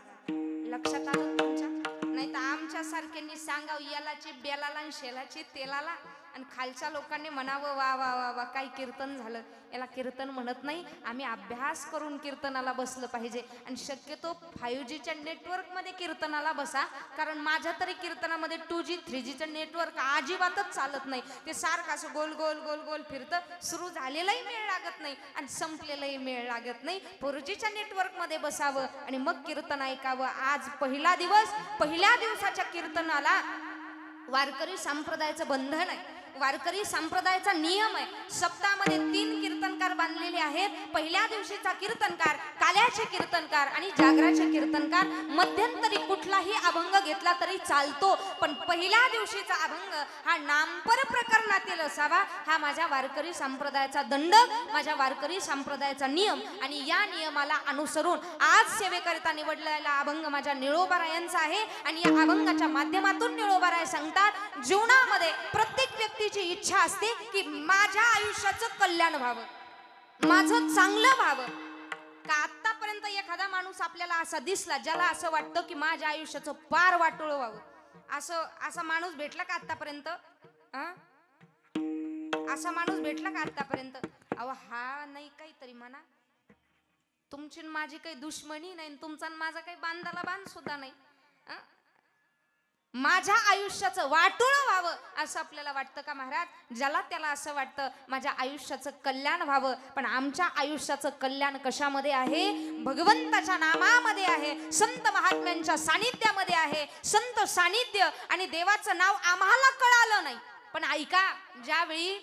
[SPEAKER 4] लक्षात आलं तुमच्या? नाही तर आमच्या सारख्यांनी सांगावं यालाची बेलाला आणि शेलाची तेलाला, आणि खालच्या लोकांनी म्हणावं वा वा वा वा काय कीर्तन झालं. याला कीर्तन म्हणत नाही. आम्ही अभ्यास करून कीर्तनाला बसलं पाहिजे. आणि शक्यतो 5Gच्या नेटवर्कमध्ये कीर्तनाला बसा, कारण माझ्या तरी कीर्तनामध्ये 2G 3Gचं नेटवर्क अजिबातच चालत नाही. ते सारखं असं गोल गोल गोल गोल फिरतं. सुरू झालेलाही मेळ लागत नाही आणि संपलेलाही मेळ लागत नाही. 4Gच्या नेटवर्कमध्ये बसावं आणि मग कीर्तन ऐकावं. आज पहिला दिवस. पहिल्या दिवसाच्या कीर्तनाला वारकरी संप्रदायाचं बंधन आहे. वारकरी संप्रदायाचा नियम आहे. सप्ताहामध्ये 3 कीर्तनकार बांधलेले आहेत. पहिल्या दिवशीचा कीर्तनकार, काल्याचे कीर्तनकार आणि जागराचे कीर्तनकार. मध्यंतरी कुठलाही अभंग घेतला तरी चालतो, पण पहिल्या दिवशीचा अभंग हा नामपर प्रकरणातील असावा. हा माझ्या वारकरी संप्रदायाचा दंडक, माझ्या वारकरी संप्रदायाचा नियम. आणि या नियमाला अनुसरून आज सेवेकरिता निवडलेला अभंग माझ्या निळोबारायांचा आहे. आणि या अभंगाच्या माध्यमातून निळोबाराय सांगतात, जीवनामध्ये प्रत्येक व्यक्ती इच्छा असते की माझ्या आयुष्याचं कल्याण व्हावं, माझं चांगलं व्हावं. का आतापर्यंत एखादा माणूस आपल्याला असा दिसला ज्याला असं वाटतं की माझ्या आयुष्याचं पार वाटोळं व्हावं? असा माणूस भेटला का आतापर्यंत? असा माणूस भेटला का आतापर्यंत? अहो हा नाही, काहीतरी म्हणा. तुमची माझी काही दुश्मनी नाही, तुमचा माझा काही बांधाला बांध सुद्धा नाही. माझ्या आयुष्याचं वाटोळं व्हावं असं आपल्याला वाटतं का महाराज? ज्याला त्याला असं वाटतं माझ्या आयुष्याचं कल्याण व्हावं. पण आमच्या आयुष्याचं कल्याण कशामध्ये आहे? भगवंताच्या नामामध्ये आहे, संत महात्म्यांच्या सानिध्यामध्ये आहे. संत सानिध्य आणि देवाचं नाव आम्हाला कळालं नाही, पण ऐका, ज्यावेळी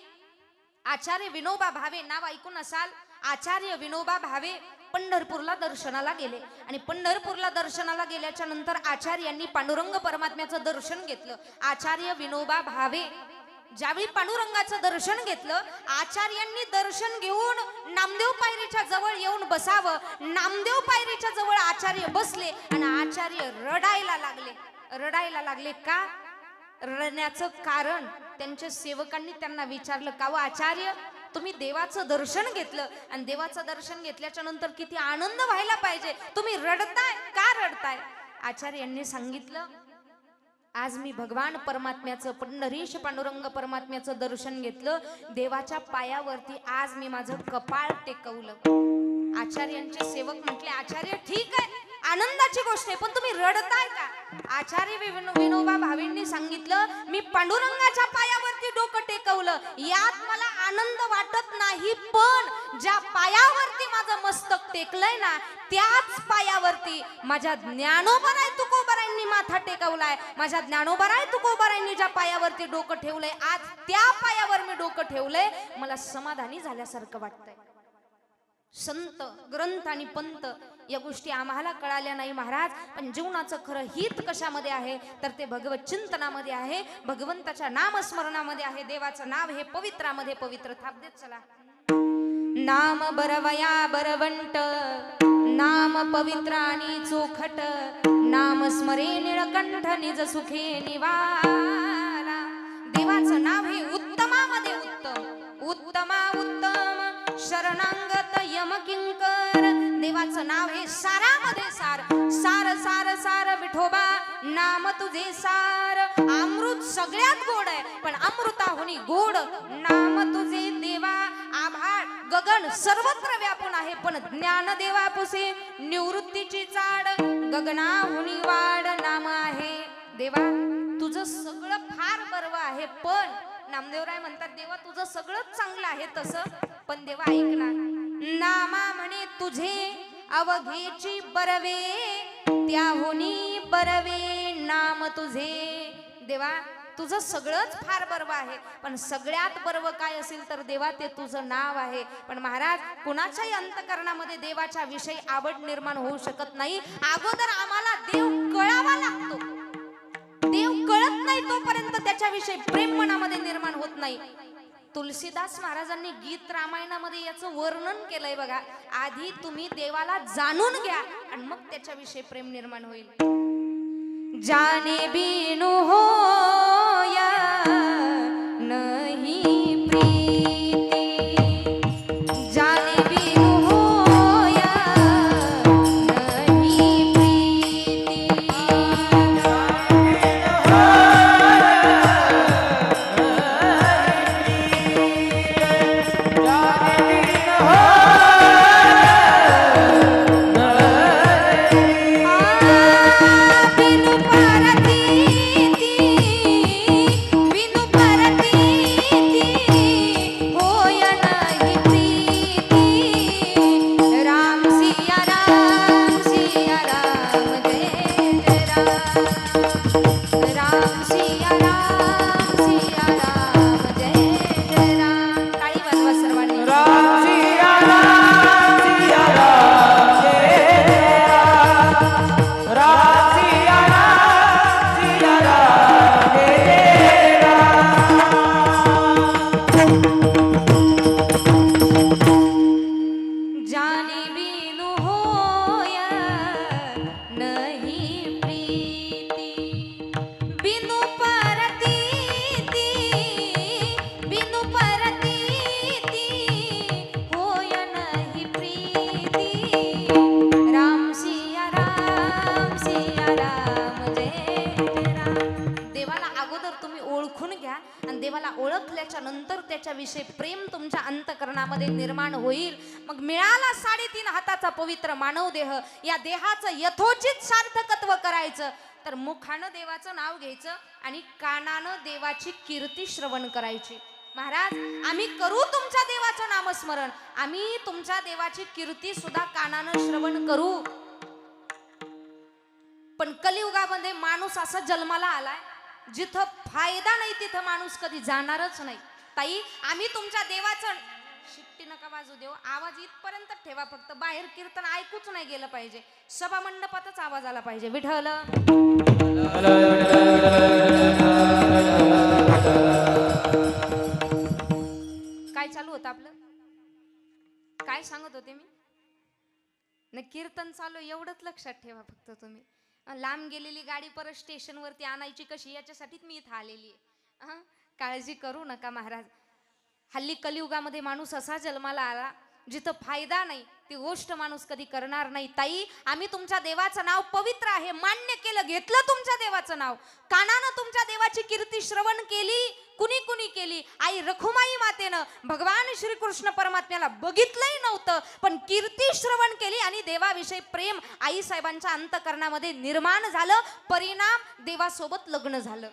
[SPEAKER 4] आचार्य विनोबा भावे, नाव ऐकून असाल, आचार्य विनोबा भावे पंढरपूरला दर्शनाला गेले. आणि पंढरपूरला दर्शनाला गेल्याच्या नंतर आचार्यांनी पांडुरंग परमात्म्याचं दर्शन घेतलं. आचार्य विनोबा भावे ज्यावेळी पांडुरंगाचं दर्शन घेतलं, आचार्यांनी दर्शन घेऊन नामदेव पायरीच्या जवळ येऊन बसावं. नामदेव पायरीच्या जवळ आचार्य बसले आणि आचार्य रडायला लागले. रडायला लागले का? रडण्याचं कारण त्यांच्या सेवकांनी त्यांना विचारलं, का व आचार्य तुम्ही देवाचं दर्शन घेतलं आणि देवाचं दर्शन घेतल्याच्या नंतर किती आनंद व्हायला पाहिजे, तुम्ही रडताय का? रडताय? आचार्यांनी सांगितलं, आज मी भगवान परमात्म्याचं, पंढरीश पांडुरंग परमात्म्याचं दर्शन घेतलं. देवाच्या पायावरती आज मी माझं कपाळ टेकवलं. आचार्यांचे सेवक म्हटले, आचार्य ठीक आहे, आनंदाची गोष्ट आहे, पण तुम्ही रडताय का? आचार्य विनोबा भावेंनी सांगितलं, मी पांडुरंगाच्या पायावरती डोकं टेकवलं, यात मला आनंद वाटत नाही, पण ज्या पायावरती माझं मस्तक टेकलंय ना, त्याच पायावरती माझ्या ज्ञानोबाराय तुकोबारायांनी माथा टेकवलाय. माझ्या ज्ञानोबाराय तुकोबारायांनी ज्या पायावरती डोकं ठेवलंय, आज त्या पायावर मी डोकं ठेवलंय, मला समाधानी झाल्यासारखं वाटतंय. संत, ग्रंथ आणि पंत या गोष्टी आम्हाला कळाल्या नाही महाराज, पण जीवनाचं खरं हित कशामध्ये आहे तर ते भगवत चिंतनामध्ये आहे, भगवंताच्या नामस्मरणामध्ये आहे. देवाचं नाव हे पवित्रामध्ये पवित्र. थाप देत चला. नाम बरवया बरवंट, नाम पवित्र आणि चोखट, नाम स्मरे निळकंठ निज सुखे निवारा. देवाचं नाव हे उत्तमामध्ये उत्तम, उत्तमा उत्तम, शरणांगत यम किंकर. देवाचं नाव हे सारामध्ये सार, सार सार सार विठोबा नाम तुझे सार. अमृत सगळ्यात गोड आहे, पण अमृताहुनी गोड नाम तुझे देवा. आभाळ गगन सर्वत्र व्यापून आहे, पण ज्ञान देवापुसे निवृत्तीची चाड, गगनाहुनी वाड नाम आहे. देवा तुझं सगळं फार बरं आहे, पण नामदेवराय म्हणतात देवा तुझं सगळंच चांगलं आहे तसं, पण देवा ऐक ना, नामा म्हणे तुझे अवघेची बरवे, त्याहुनी बरवे नाम तुझे. देवा तुझं सगळंच फार बरं आहे, पण सगळ्यात बरं काय असेल तर देवा ते तुझं नाव आहे. पण महाराज कुणाच्याही अंतकरणामध्ये देवाच्या विषयी आवड निर्माण होऊ शकत नाही. अगोदर आम्हाला देव कळावा लागतो. देव कळत नाही तोपर्यंत त्याच्याविषयी प्रेम मनामध्ये निर्माण होत नाही. तुलसीदास महाराजांनी गीत रामायणामध्ये याचं वर्णन केलंय बघा. आधी तुम्ही देवाला जाणून घ्या आणि मग त्याच्याविषयी प्रेम निर्माण होईल. जाने बिनु होया नहीं प्रीति, जाने बिनु होया नहीं प्रीति. बिनु परतीति, बिनु परतीति होय नहीं प्रीति. राम सिया राम जय जय राम. राम सिया राम जय जय राम. टाळी वाजवा सर्वांनी.
[SPEAKER 2] राम सिया राम जय राम. राम सिया राम जय
[SPEAKER 4] जाने बिनु होया नहीं प्रीति, बिनु परतीति, बिनु परतीति होय नहीं प्रीति. राम सिया राम जय जय राम. देवाला अगोदर तुम्ही ओळखून घ्या आणि देवाला ओळखल्याच्या नंतर त्याच्याविषयी प्रेम तुमच्या अंतकरणामध्ये निर्माण होईल. मग मिळाला 3.5 हाताचा पवित्र मानव देह, या देहाचं यथोचित सार्थकत्व करायचं तर मुखानं देवाचं नाव घ्यायचं आणि कानानं देवाची कीर्ती श्रवण करायची. महाराज आम्ही करू तुमच्या देवाचं नामस्मरण, आम्ही तुमच्या देवाची कीर्ती सुद्धा कानानं श्रवण करू. पण कलियुगामध्ये माणूस असा जन्माला आलाय जिथं फायदा नाही तिथं माणूस कधी जाणारच नाही. ताई आम्ही तुमच्या देवाचं शिट्टी नका वाजू देव, आवाज इथपर्यंत ठेवा, फक्त बाहेर कीर्तन ऐकूच नाही गेलं पाहिजे, सभा मंडपातच आवाज आला पाहिजे. विठ्ठल काय चालू होतं आपलं, काय सांगत होते मी? न कीर्तन चालू एवढंच लक्षात ठेवा फक्त तुम्ही. लांब गेलेली गाडी परत स्टेशनवरती आणायची कशी याच्यासाठीच मी इथं आलेली आहे. काळजी करू नका महाराज. हल्ली कलियुगामध्ये माणूस असा जन्माला आला जिथं फायदा नाही ती गोष्ट माणूस कधी करणार नाही. ताई आम्ही तुमच्या देवाचं नाव पवित्र आहे मान्य केलं, घेतलं तुमच्या देवाचं नाव, कानानं तुमच्या देवाची कीर्ती श्रवण केली. कुणी कुणी केली? आई रखुमाई मातेनं भगवान श्रीकृष्ण परमात्म्याला बघितलंही नव्हतं पण कीर्ती श्रवण केली आणि देवाविषयी प्रेम आई साहेबांच्या अंतकरणामध्ये निर्माण झालं. परिणाम देवासोबत लग्न झालं.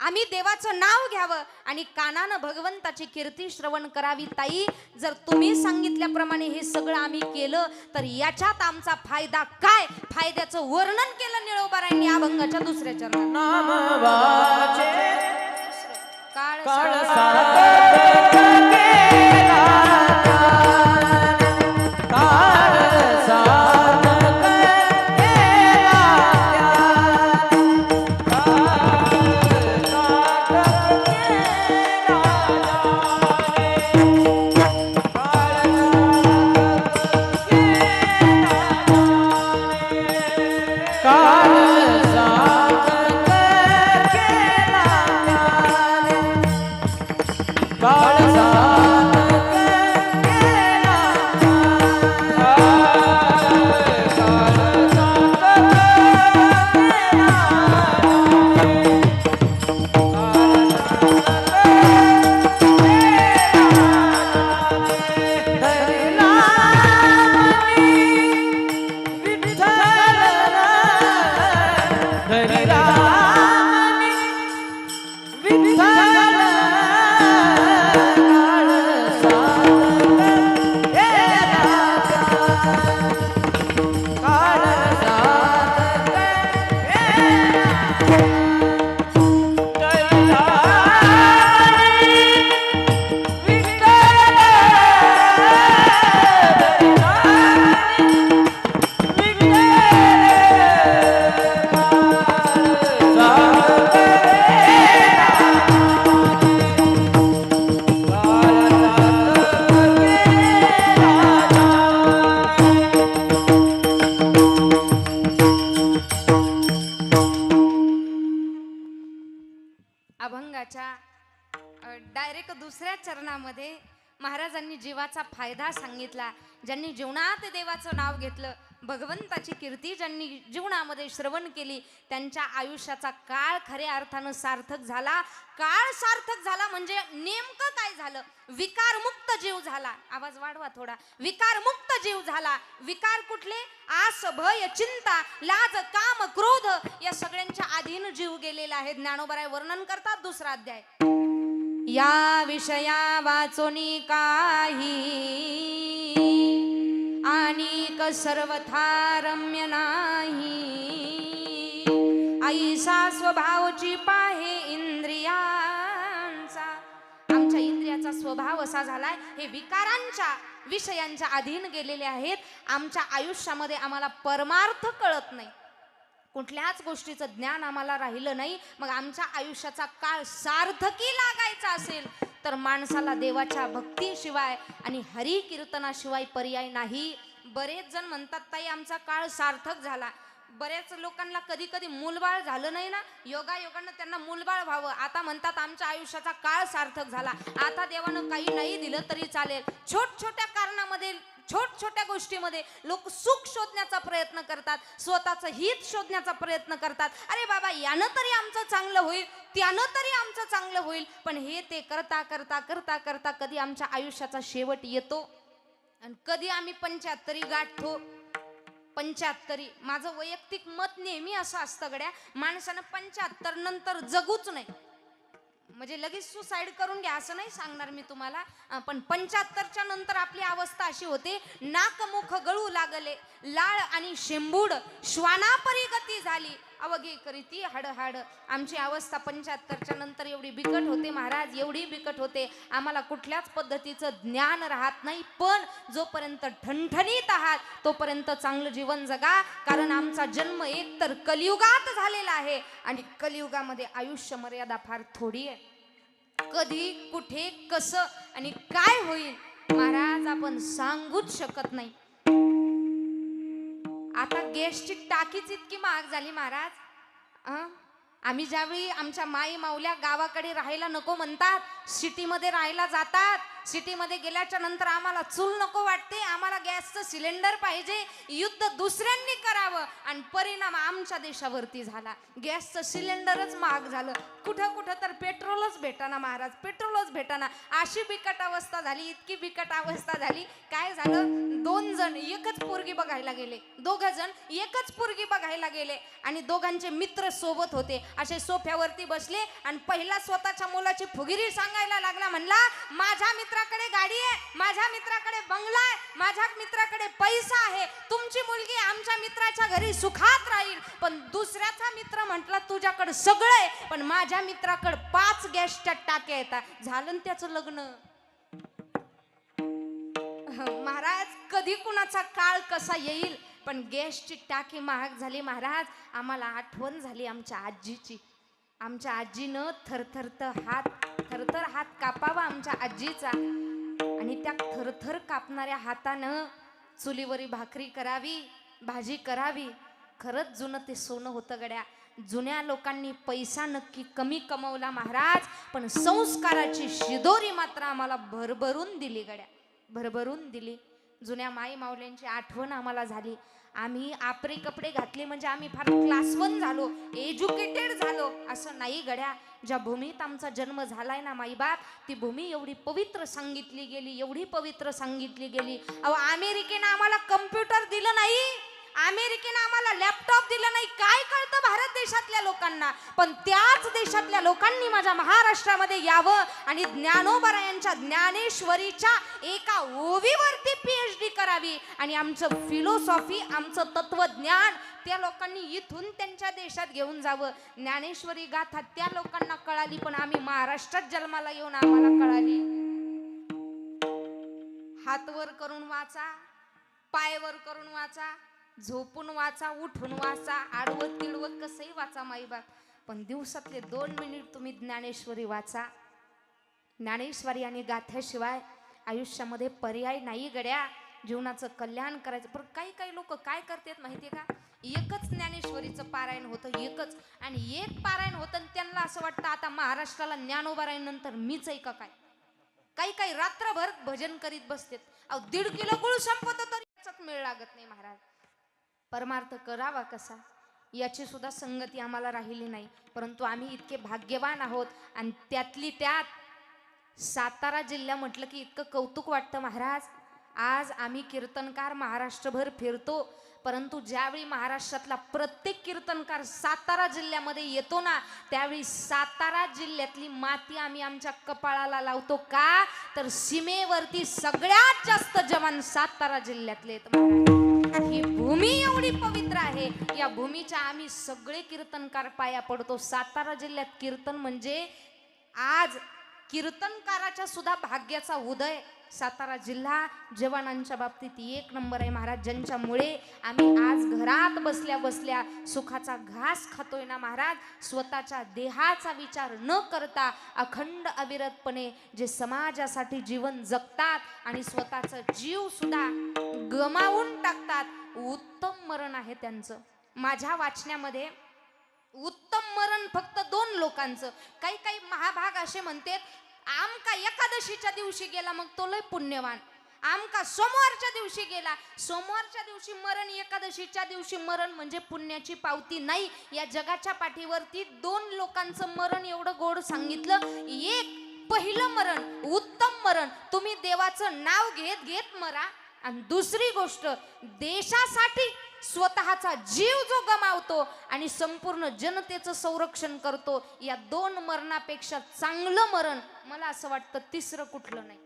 [SPEAKER 4] आम्ही देवाचं नाव घ्यावं आणि कानानं भगवंताची कीर्ती श्रवण करावी. ताई जर तुम्ही सांगितल्याप्रमाणे हे सगळं आम्ही केलं तर याच्यात आमचा फायदा काय, फायद्याचं वर्णन केलं निळोबारायांनी अभंगाच्या 2ऱ्या चरणात.
[SPEAKER 2] नाम वाचे
[SPEAKER 4] काळ
[SPEAKER 2] काळ
[SPEAKER 4] सार्थक
[SPEAKER 2] केला, काळ सार्थक केला, हरी राम
[SPEAKER 4] अभंगाच्या डायरेक्ट दुसऱ्या चरणामध्ये महाराजांनी जीवाचा फायदा सांगितला. ज्यांनी जीवनात देवाचं नाव घेतलं, भगवंताची कीर्ती ज्यांनी जीवनामध्ये श्रवण केली, त्यांच्या आयुष्याचा काळ खऱ्या अर्थानं सार्थक झाला. काळ सार्थक झाला म्हणजे नेमकं काय झालं? विकारमुक्त जीव झाला. आवाज वाढवा थोडा. विकारमुक्त जीव झाला. विकार कुठले? आस, भय, चिंता, लाज, काम, क्रोध या सगळ्यांच्या अधीन जीव गेलेला आहे. ज्ञानोबराय वर्णन करतात दुसरा अध्याय. या विषया वाचोनी काही अनेक सर्वथा रम्य नाही. ऐसा स्वभावची पाहे इंद्रियांचा. आमच्या इंद्रियाचा स्वभाव असा झालाय, हे विकारांच्या विषयांच्या अधीन गेलेले आहेत. आमच्या आयुष्यामध्ये आम्हाला परमार्थ कळत नाही, कुठल्याच गोष्टीचं ज्ञान आम्हाला राहिलं नाही. मग आमच्या आयुष्याचा काळ सार्थकी लागायचा असेल तर माणसाला देवाच्या भक्तीशिवाय आणि हरी कीर्तनाशिवाय पर्याय नाही. बरेच जण म्हणतात ताई आमचा काळ सार्थक झाला. बऱ्याच लोकांना कधी कधी मूलबाळ झालं नाही ना, योगायोगानं त्यांना मूलबाळ व्हावं. आता म्हणतात आमच्या आयुष्याचा काळ सार्थक झाला. आता देवानं काही नाही दिलं तरी चालेल. छोट्या कारणामध्ये, छोट्या गोष्टीमध्ये लोक सुख शोधण्याचा प्रयत्न करतात, स्वतःचं हित शोधण्याचा प्रयत्न करतात. अरे बाबा यानं तरी आमचं चांगलं होईल, त्यानं तरी आमचं चांगलं होईल. पण हे ते करता करता करता करता कधी आमच्या आयुष्याचा शेवट येतो आणि कधी आम्ही 75 गाठतो. 75. माझं वैयक्तिक मत नेहमी असं असतं गड्या, माणसानं 75 नंतर जगूच नाही. म्हणजे लगेच सुसाईड करून घ्या असं नाही सांगणार मी तुम्हाला, पण 75च्या नंतर आपली अवस्था अशी होते, नाक मुख गळू लागले, लाळ आणि शेंबूड श्वानापरी गती झाली, अवघे करीती हाड हाड. आमची अवस्था 75च्या नंतर एवढी बिकट होते महाराज, एवढी बिकट होते. आम्हाला कुठल्याच पद्धतीचं ज्ञान राहत नाही. पण जोपर्यंत ठणठणीत आहात तोपर्यंत चांगलं जीवन जगा. कारण आमचा जन्म एकतर कलियुगात झालेला आहे आणि कलियुगामध्ये आयुष्य मर्यादा फार थोडी आहे. कधी कुठे कसं आणि काय होईल महाराज आपण सांगूच शकत नाही. आता गॅसची टाकीच इतकी महाग झाली महाराज. आम्ही ज्यावेळी आमच्या माई माऊल्या गावाकडे राहायला नको म्हणतात, सिटीमध्ये राहायला जातात. सिटीमध्ये गेल्याच्या नंतर आम्हाला चूल नको वाटते, आम्हाला गॅसचं सिलेंडर पाहिजे. युद्ध दुसऱ्यांनी करावं आणि परिणाम आमच्या देशावरती झाला. गॅसचं सिलेंडरच महाग झालं. कुठं कुठं तर पेट्रोलच भेटाना महाराज, पेट्रोलच भेटाना. अशी बिकट अवस्था झाली, इतकी बिकट अवस्था झाली. काय झालं, 2 जण एकच पोरगी बघायला गेले, 2 जण एकच पोरगी बघायला गेले आणि दोघांचे मित्र सोबत होते. असे सोफ्यावरती बसले आणि पहिला स्वतःच्या मुलाची फुगिरी सांगायला लागला. म्हणला माझ्या मित्राकडे गाडी आहे, माझ्या मित्राकडे बंगला आहे, माझ्या मित्राकडे पैसा आहे, तुमची मुलगी आमच्या मित्राच्या घरी सुखात राहील. पण दुसऱ्याचा मित्र म्हटला तुझ्याकडे सगळं आहे पण माझ्या मित्राकडे 5 गॅसच्या टाक्या येतात. झालं त्याचं लग्न. महाराज कधी कुणाचा काळ कसा येईल, पण गॅसची टाकी महाग झाली महाराज. आम्हाला आठवण झाली आमच्या आजीची. आमच्या आजीनं थरथर हात कापावा आमच्या आजीचा आणि त्या थरथर कापणाऱ्या हातानं चुलीवरी भाकरी करावी, भाजी करावी. खरंच जुनं ते सोनं होतं गड्या. जुन्या लोकांनी पैसा नक्की कमी कमवला महाराज, पण संस्काराची शिदोरी मात्र आम्हाला भरभरून दिली गड्या, भरभरून दिली. जुन्या माई माऊल्यांची आठवण आम्हाला झाली. आम्ही आपरे कपडे घातले म्हणजे आम्ही फार क्लास 1 झालो, एज्युकेटेड झालो असं नाही गड्या. ज्या भूमीत आमचा जन्म झालाय ना माईबाप, ती भूमी एवढी पवित्र सांगितली गेली, एवढी पवित्र सांगितली गेली. अहो अमेरिकेनं आम्हाला कम्प्युटर दिलं नाही, अमेरिकेनं आम्हाला लॅपटॉप दिला नाही, काय कळतं भारत देशातल्या लोकांना? पण त्याच देशातल्या लोकांनी माझ्या महाराष्ट्रामध्ये यावं आणि ज्ञानोबरायांच्या ज्ञानेश्वरीच्या एका ओवीवरती PhD करावी आणि आमचं फिलॉसॉफी, आमचं तत्वज्ञान त्या लोकांनी इथून त्यांच्या देशात घेऊन जावं. ज्ञानेश्वरी गाथा त्या लोकांना कळाली, पण आम्ही महाराष्ट्रात जन्माला येऊन आम्हाला कळाली. हात वर करून वाचा, पाय वर करून वाचा, झोपून वाचा, उठून वाचा, आडवं तिडवं कसंही वाचा माईबाप, पण दिवसातले 2 मिनिट तुम्ही ज्ञानेश्वरी वाचा. ज्ञानेश्वरी आणि गाथ्याशिवाय आयुष्यामध्ये पर्याय नाही गड्या. जीवनाचं कल्याण करायचं. पण काही लोक काय करतात माहितीये का? एकच ज्ञानेश्वरीचं पारायण होतं, एकच, आणि एक पारायण होतं आणि त्यांना असं वाटतं आता महाराष्ट्राला ज्ञानोबरायनंतर मीच आहे का काय. काही रात्रभर भजन करीत बसतात. अहो 1.5 किलो गुळ संपत तरी याचाच मेळ लागत नाही महाराज. परमार्थ करावा कसा याची सुद्धा संगती आम्हाला राहिली नाही. परंतु आम्ही इतके भाग्यवान आहोत आणि त्यातली त्यात सातारा जिल्हा म्हटलं की इतकं कौतुक वाटतं महाराज. आज आम्ही कीर्तनकार महाराष्ट्रभर फिरतो, परंतु ज्यावेळी महाराष्ट्रातला प्रत्येक कीर्तनकार सातारा जिल्ह्यामध्ये येतो ना, त्यावेळी सातारा जिल्ह्यातली माती आम्ही आमच्या कपाळाला लावतो. का तर सीमेवरती सगळ्यात जास्त जवान सातारा जिल्ह्यातले आहेत. ही भूमी एवढी पवित्र आहे, या भूमीच्या आम्ही सगळे कीर्तनकार पाया पडतो. सातारा जिल्ह्यात कीर्तन म्हणजे आज कीर्तनकाराच्या सुद्धा भाग्याचा उदय. सातारा जिल्हा जवानांच्या बाबतीत 1 नंबर आहे महाराज, ज्यांच्यामुळे आम्ही आज घरात बसल्या बसल्या सुखाचा घास खातोय ना महाराज. स्वतःच्या देहाचा विचार न करता अखंड अविरतपणे जे समाजासाठी जीवन जगतात आणि स्वतःचा जीव सुद्धा गमावून टाकतात, उत्तम मरण आहे त्यांचं. माझ्या वाचण्यामध्ये उत्तम मरण फक्त 2 लोकांचं. काही महाभाग असे म्हणतात आमका एकादशीच्या दिवशी गेला मग तो लय पुण्यवान, आमका सोमवारच्या दिवशी गेला, सोमवारच्या दिवशी मरण, एकादशीच्या दिवशी मरण म्हणजे पुण्याची पावती नाही. या जगाच्या पाठीवरती 2 लोकांचं मरण एवढं गोड सांगितलं. एक पहिलं मरण उत्तम मरण, तुम्ही देवाचं नाव घेत घेत मरा. आणि दुसरी गोष्ट, देशासाठी स्वतःचा जीव जो गमावतो आणि संपूर्ण जनतेचं संरक्षण करतो, या 2 मरणापेक्षा चांगलं मरण मला असं वाटतं तिसरं कुठलं नाही.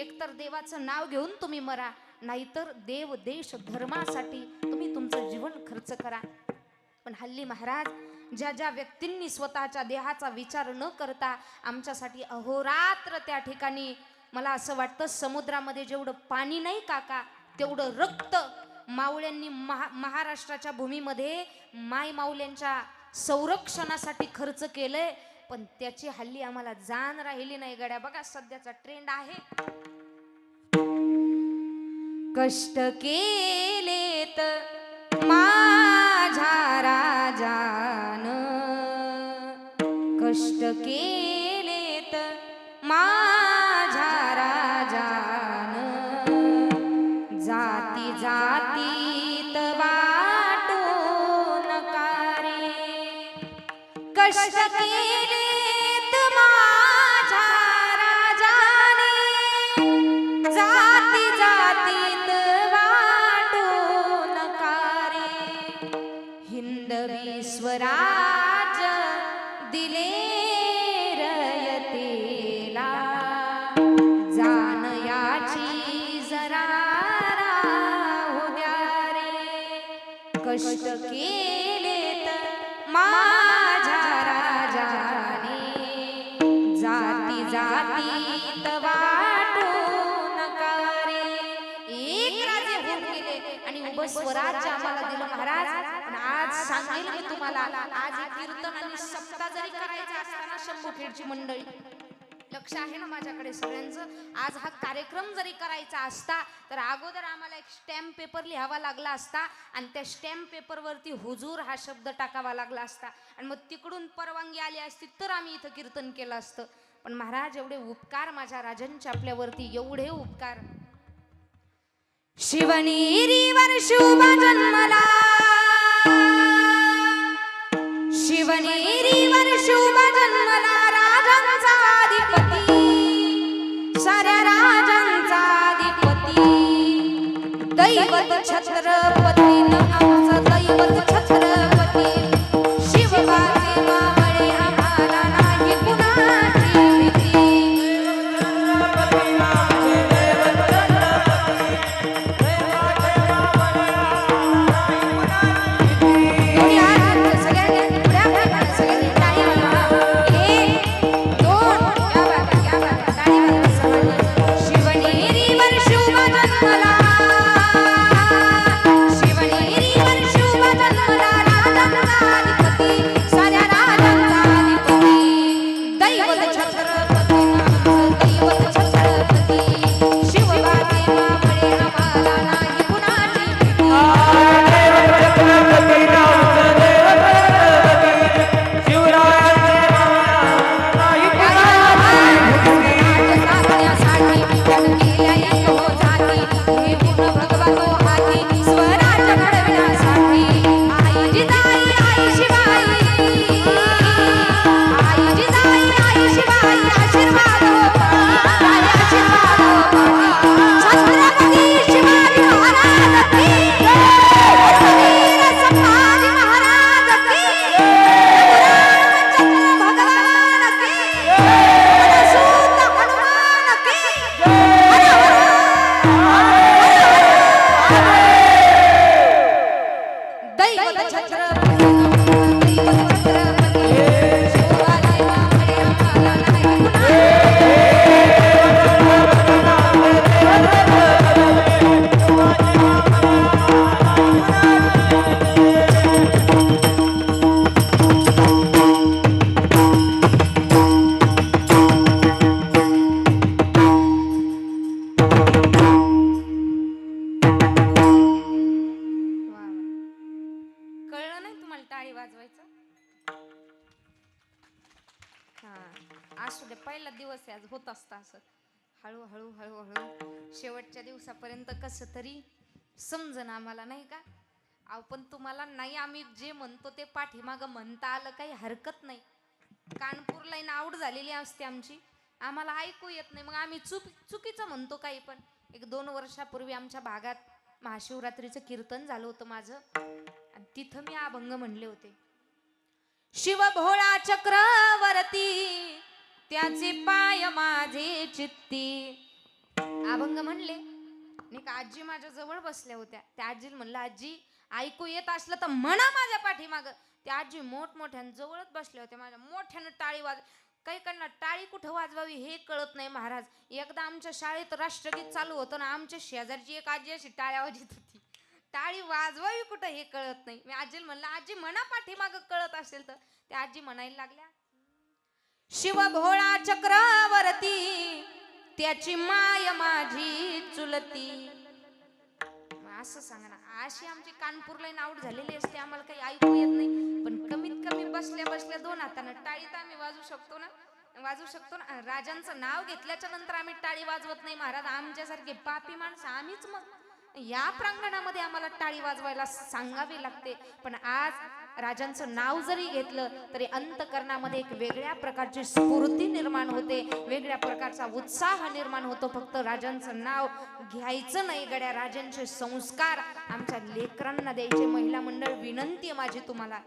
[SPEAKER 4] एकतर देवाचं नाव घेऊन तुम्ही मरा, नाहीतर देव देश धर्मासाठी तुम्ही तुमचं जीवन खर्च करा. पण हल्ली महाराज ज्या व्यक्तींनी स्वतःच्या देहाचा विचार न करता आमच्यासाठी अहोरात्र त्या ठिकाणी, मला असं वाटतं समुद्रामध्ये जेवढं पाणी नाही काका तेवढं रक्त मावळ्यांनी महाराष्ट्राच्या भूमीमध्ये माय माऊल्यांच्या संरक्षणासाठी खर्च केलंय. पण त्याची हल्ली आम्हाला जाण राहिली नाही गड्या. बघा सध्याचा ट्रेंड आहे, कष्ट केलेत माझ्या राजान, कष्ट केलेत माझ्या राजान, जाती जातीत वाटून कारे, कष्ट केलेत माझ्या राजाने, जाती जातीत वाटून कारे, हिंदवी स्वराज दिले रयतेला, जाण याची जरा राहू द्या रे, कष्ट केलेत माझ्या राजाने, जाती जातीत वाटून कारे. एक राजे होऊन गेले आणि उभं स्वराज्य आम्हाला दिलं महाराज. आज सांगेल मी तुम्हाला, आज कीर्तन आणि सप्ताह जरी करायचा असताना शंभूखेडची मंडळी, लक्ष आहे ना माझ्याकडे सगळ्यांचं, आज हा कार्यक्रम जरी करायचा असता तर अगोदर आम्हाला एक स्टॅम्प पेपर लिहावा लागला असता आणि त्या स्टॅम्प पेपरवरती हुजूर हा शब्द टाकावा लागला असता आणि मग तिकडून परवानगी आली असती तर आम्ही इथं कीर्तन केलं असतं. पण महाराज एवढे उपकार माझ्या राजांचे आपल्यावरती, एवढे उपकार. शिवनेरीवर शुभ जन्मला, शिवनेरीवर शुभ जन्मला राजांचा अधिपती, साऱ्या राजांचा अधिपती, दैवत छत्रपती छत्रपती नामचं दैवत छत्रपती शिवबाजे मावळे आम्हाला नाही कुणाची भीती
[SPEAKER 2] छत्रपती नामचं दैवत छत्रपती शिवरायांचे नाही
[SPEAKER 4] साधण्यासाठी त्यानं केल्या एक हो जाती हे गुण भगवतो हाती स्वराज घडविण्यासाठी आई जिजाई आई शिवाई आई जिजाई आई शिवाई आशीर्वाद हो आई आशीर्वाद हो छत्रपती शिवाजी महाराज की वीर संभाजी महाराज की रामचंद्र भगवान की सूत हनुमान की दैवत छत्रपती दैवत छत्रपती शिवाजी मावळे आम्हाला नाही कळलं नाही तुम्हाला टाळी वाजवायचं हा असू दे पहिला दिवस आहे आज होत असतं असं हळूहळू हळूहळू शेवटच्या दिवसापर्यंत कसं तरी समजन आम्हाला नाही का अहो पण तुम्हाला नाही आम्ही जे म्हणतो ते पाठीमागं म्हणता आलं काही हरकत नाही कानपूर लाईन आऊट झालेली असते आमची आम्हाला ऐकू येत नाही मग आम्ही चुकीचं म्हणतो काही पण 1-2 वर्षापूर्वी आमच्या भागात महाशिवरात्रीचं कीर्तन झालं होतं माझं आणि तिथं मी अभंग म्हणले होते शिव भोळा चक्रवर्ती त्याचे पाय माझे चित्ती अभंग म्हणले नाही का आजी माझ्या जवळ बसल्या होत्या त्या आजीला म्हणलं आजी ऐकू येत असलं तर म्हणा माझ्या पाठीमाग त्या आजी मोठमोठ्यानं जवळच बसल्या होत्या माझ्या मोठ्यानं टाळी काही कडनं टाळी कुठं वाजवावी हे कळत नाही महाराज एकदा आमच्या शाळेत राष्ट्रगीत चालू होतं ना आमच्या शेजारची एक आजी अशी टाळ्या वाजत होती टाळी वाजवावी कुठं हे कळत नाही मी आजीला म्हणलं आजी म्हणा पाठीमाग कळत असेल तर त्या आजी म्हणायला लागल्या शिव भोळा चक्रवर्ती त्याची माय माझी चुलती असं सांगा ना अशी आमची कानपूर लाईन आऊट झालेली असते आम्हाला काही ऐकू येत नाही पण कमीत कमी बसल्या बसल्या 2 हातानं टाळी तर आम्ही वाजवू शकतो ना राजांचं नाव घेतल्याच्या नंतर आम्ही टाळी वाजवत नाही महाराज आमच्यासारखे पापी माणसं आम्हीच मग या प्रांगणामध्ये आम्हाला टाळी वाजवायला सांगावी लागते पण आज राजांचं नाव जरी घेतलं तरी अंतकरणामध्ये एक वेगळ्या प्रकारची स्फूर्ती निर्माण होते वेगळ्या प्रकारचा उत्साह निर्माण होतो फक्त राजांचं नाव घ्यायचं नाही गड्या राजांचे संस्कार आमच्या लेकरांना द्यायचे महिला मंडळ विनंती आहे माझी तुम्हाला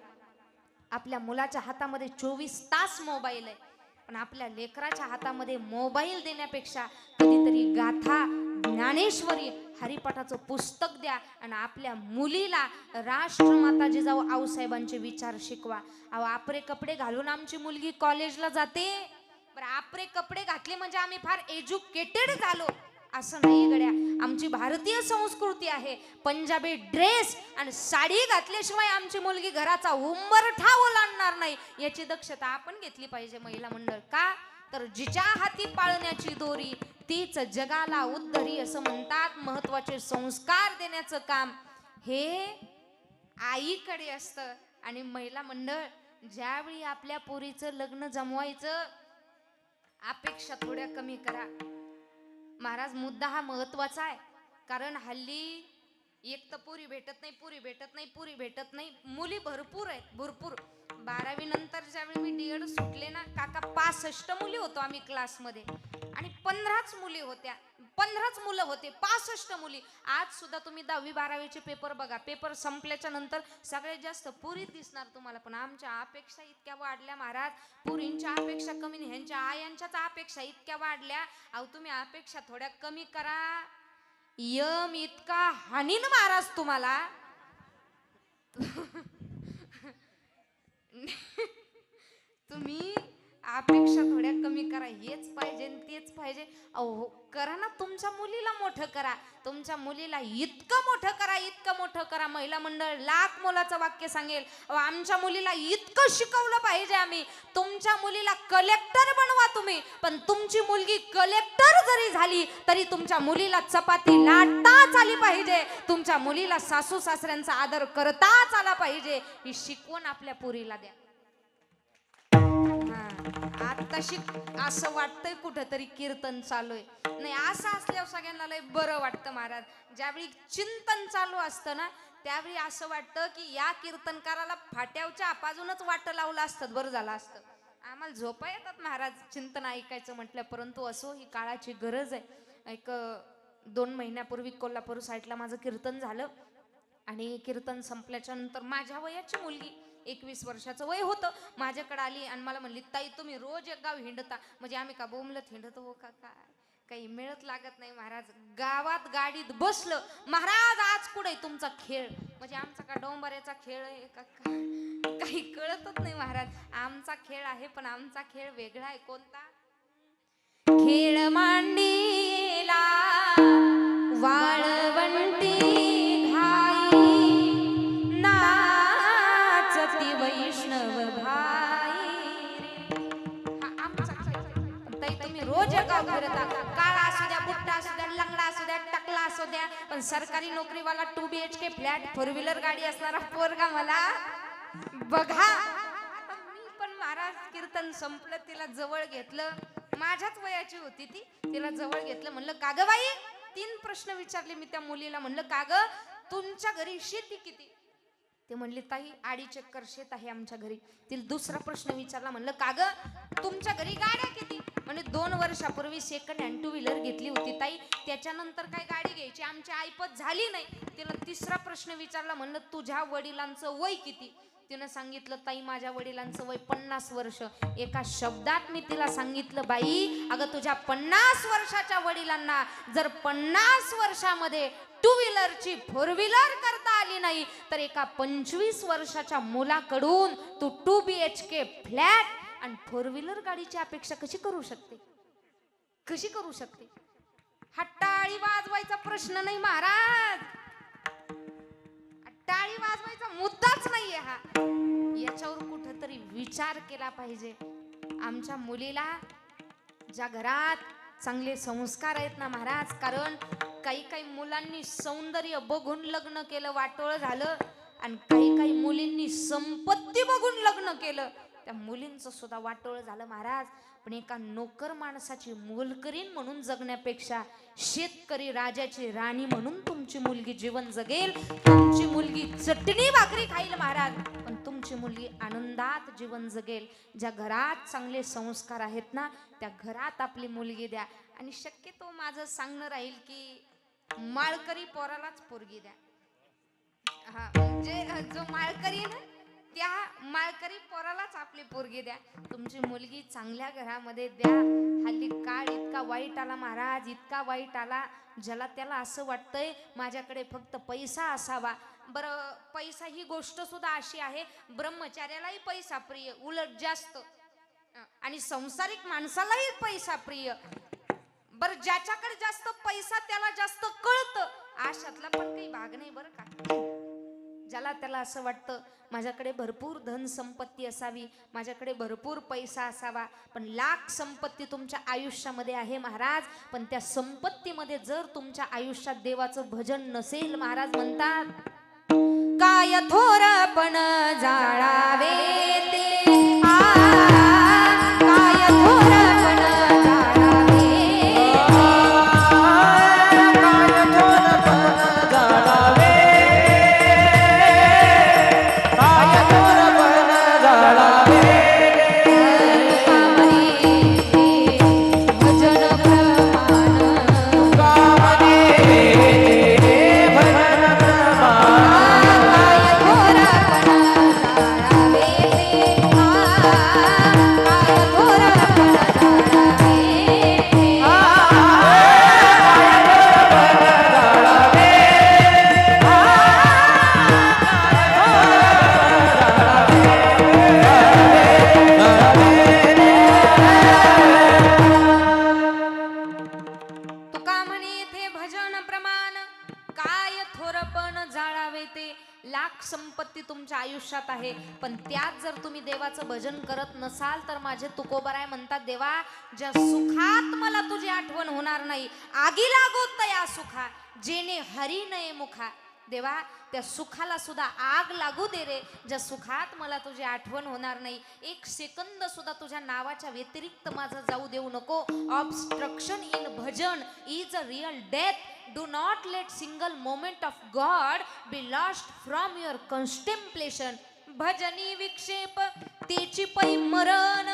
[SPEAKER 4] आपल्या मुलाच्या हातामध्ये 24 तास मोबाईल आहे पण आपल्या लेकराच्या हातामध्ये मोबाईल देण्यापेक्षा कधीतरी गाथा ज्ञानेश्वरी हरिपाठाचं पुस्तक द्या आणि आपल्या मुलीला राष्ट्रमाता जिजाऊ आऊसाहेबांचे विचार शिकवा अहो आपरे कपडे घालून आमची मुलगी कॉलेजला जाते बरं आपरे कपडे घातले म्हणजे आम्ही फार एज्युकेटेड झालो असं नाही गड्या आमची भारतीय संस्कृती आहे पंजाबी ड्रेस आणि साडी घातल्याशिवाय आमची मुलगी घराचा उंबरठा ओलांडणार नाही याची दक्षता आपण घेतली पाहिजे महिला मंडळ का तर जिच्या हाती पाळण्याची दोरी तीच जगाला उद्धरी असं म्हणतात महत्वाचे संस्कार देण्याचं काम हे आईकडे असतं आणि महिला मंडळ ज्यावेळी आपल्या पोरीचं लग्न जमवायचं अपेक्षा थोड्या कमी करा महाराज मुद्दा हा महत्वाचा आहे कारण हल्ली एक तर पुरी भेटत नाही मुली भरपूर आहेत भरपूर 12वी नंतर ज्यावेळी मी डीएड सुटले ना काका 65 मुली होतो आम्ही क्लासमध्ये आणि 15च मुली होत्या 15च मुलं होते 65 मुली आज सुद्धा तुम्ही 10वी 12वीचे पेपर बघा पेपर संपल्याच्या नंतर सगळ्यात जास्त पुरी दिसणार तुम्हाला पण आमच्या अपेक्षा इतक्या वाढल्या महाराज पुरींच्या अपेक्षा कमी नाही ह्यांच्या आयांच्याच अपेक्षा इतक्या वाढल्या अहो तुम्ही अपेक्षा थोड्या कमी करा यम इतका हानीन महाराज तुम्हाला तुम्ही अपेक्षा थोड्या कमी करा. हेच पाहिजे न तेच पाहिजे. अहो करा ना, तुमच्या मुलीला मोठं करा. तुमच्या मुलीला इतकं मोठं करा, इतकं मोठं करा. महिला मंडळ लाख मोलाचं वाक्य सांगेल. अहो आमच्या मुलीला इतकं शिकवलं पाहिजे आम्ही. तुमच्या मुलीला कलेक्टर बनवा तुम्ही, पण तुमची मुलगी कलेक्टर जरी झाली तरी तुमच्या मुलीला चपाती लाटताच आली पाहिजे. तुमच्या मुलीला सासू सासऱ्यांचा आदर करताच आला पाहिजे. ही शिकवण आपल्या पोरीला द्या. आता असं वाटतंय कुठंतरी कीर्तन चालू आहे. नाही असं असल्यावर सगळ्यांना लय बरं वाटतं महाराज. ज्यावेळी चिंतन चालू असतं ना त्यावेळी असं वाटतं की या कीर्तनकाराला फाट्यावच्या बाजूनच वाट लावलं असतं बरं झालं असतं. आम्हाला झोपा येतात महाराज चिंतन ऐकायचं म्हटलं, परंतु असो ही काळाची गरज आहे. एक 2 महिन्यापूर्वी कोल्हापूर साईडला माझं कीर्तन झालं आणि कीर्तन संपल्याच्या नंतर माझ्या वयाची मुलगी 21 वर्षाचं वय होतं माझ्याकडे आली आणि मला म्हणली, ताई तुम्ही रोज एक गाव हिंडता. म्हणजे आम्ही का बोंबलत हिंडतो हो का, काय काही मिळत लागत नाही महाराज. गावात गाडीत बसलं, महाराज आज कुठे तुमचा खेळ. म्हणजे आमचा का डोंबऱ्याचा खेळ आहे का, काही कळतच नाही महाराज. आमचा खेळ आहे पण आमचा खेळ वेगळा आहे. कोणता खेळ? मांडीला वाळवंटी वैष्णव भाई. तुम्ही रोज गाव फिरता, काळा असू द्या, बुट्टा असू द्या, लंगडा असू द्या, टकला असू द्या, पण सरकारी नोकरीवाला 2 BHK फ्लॅट 4 व्हीलर गाडी असणारा पोरगा मला बघा. मी पण महाराज कीर्तन संपलं, तिला जवळ घेतलं. माझ्याच वयाची होती ती. तिला जवळ घेतलं, म्हणलं का ग बाई, 3 प्रश्न विचारले मी त्या मुलीला. म्हणलं का ग तुमच्या घरी शेती किती? ते म्हणले ताई 2.5 एकर शेत आहे आमच्या घरी. तिला दुसरा प्रश्न विचारला, म्हणलं का ग तुमच्या घरी गाड्या किती? म्हणजे 2 वर्षापूर्वी सेकंड हँड 2 व्हीलर घेतली होती ताई, त्याच्यानंतर काय गाडी घ्यायची आमची ऐपत झाली नाही. तिला तिसरा प्रश्न विचारला, म्हणलं तुझ्या वडिलांचं वय किती? तिनं सांगितलं ताई माझ्या वडिलांचं वय 50 वर्ष. एका शब्दात मी तिला सांगितलं, बाई अगं तुझ्या 50 वर्षाच्या वडिलांना जर 50 वर्षामध्ये 2 व्हीलरची 4 व्हीलर करता आली नाही तर एका 25 वर्षाच्या मुलाकडून तू 2 BHK फ्लॅट आणि 4 व्हीलर गाडीची अपेक्षा कशी करू शकते? कशी करू शकते? हा टाळी वाजवायचा प्रश्न नाही महाराज, टाळी वाजवायचा मुद्दाच नाहीये हा. याच्यावर कुठेतरी विचार केला पाहिजे. आमच्या मुलीला ज्या घरात चांगले संस्कार आहेत ना महाराज, कारण काही मुलांनी सौंदर्य बघून लग्न केलं, वाटोळ झालं, आणि काही मुलींनी संपत्ती बघून लग्न केलं, त्या मुलींचं सुद्धा वाटोळ झालं महाराज. पण एका नोकर माणसाची मोलकरीण म्हणून जगण्यापेक्षा शेतकरी राजाची राणी म्हणून तुमची मुलगी जीवन जगेल. तुमची मुलगी चटणी भाकरी खाईल महाराज, पण तुमची मुलगी आनंदात जीवन जगेल. ज्या घरात चांगले संस्कार आहेत ना त्या घरात आपली मुलगी द्या. आणि शक्यतो माझं सांगणं राहील की माळकरी पोरालाच पोरगी द्या. हा म्हणजे जो माळकरी आहे ना त्या माळकरी पोरालाच आपली पोरगी द्या. तुमची मुलगी चांगल्या घरामध्ये द्या. हल्ली काळ इतका वाईट आला महाराज, इतका वाईट आला, ज्याला त्याला असं वाटतंय माझ्याकडे फक्त पैसा असावा. बरं पैसा ही गोष्ट सुद्धा अशी आहे, ब्रह्मचार्यालाही पैसा प्रिय उलट जास्त, आणि संसारिक माणसालाही पैसा प्रिय. बरं ज्याच्याकडे जास्त पैसा त्याला जास्त कळतं, अशातला पण काही भाग नाही बरं का. ज्याला त्याला असं वाटतं माझ्याकडे भरपूर धन संपत्ती असावी, माझ्याकडे भरपूर पैसा असावा, पण लाख संपत्ती तुमच्या आयुष्यामध्ये आहे महाराज, पण त्या संपत्तीमध्ये जर तुमच्या आयुष्यात देवाचं भजन नसेल, महाराज म्हणतात काय थोरपण जाळावे ते काय थोरपण जाळावे आयुष्यात आहे. पण त्यात जर तुम्ही देवाचं भजन करत नसाल तर माझे तुकोबराय म्हणतात, देवा ज्या सुखात मला तुझी आठवण होणार नाही, आगी लागोत या सुखा जेणे हरी नये मुखा. देवा त्या सुखाला सुद्धा आग लागू दे रे, ज्या सुखात मला तुझी आठवण होणार नाही. एक सेकंद सुद्धा तुझ्या नावाच्या व्यतिरिक्त माझं जाऊ देऊ नको. Obstruction in bhajan is a real death. Do not let single moment of God be lost from your contemplation. भजनी विक्षेप तेची पै मरण,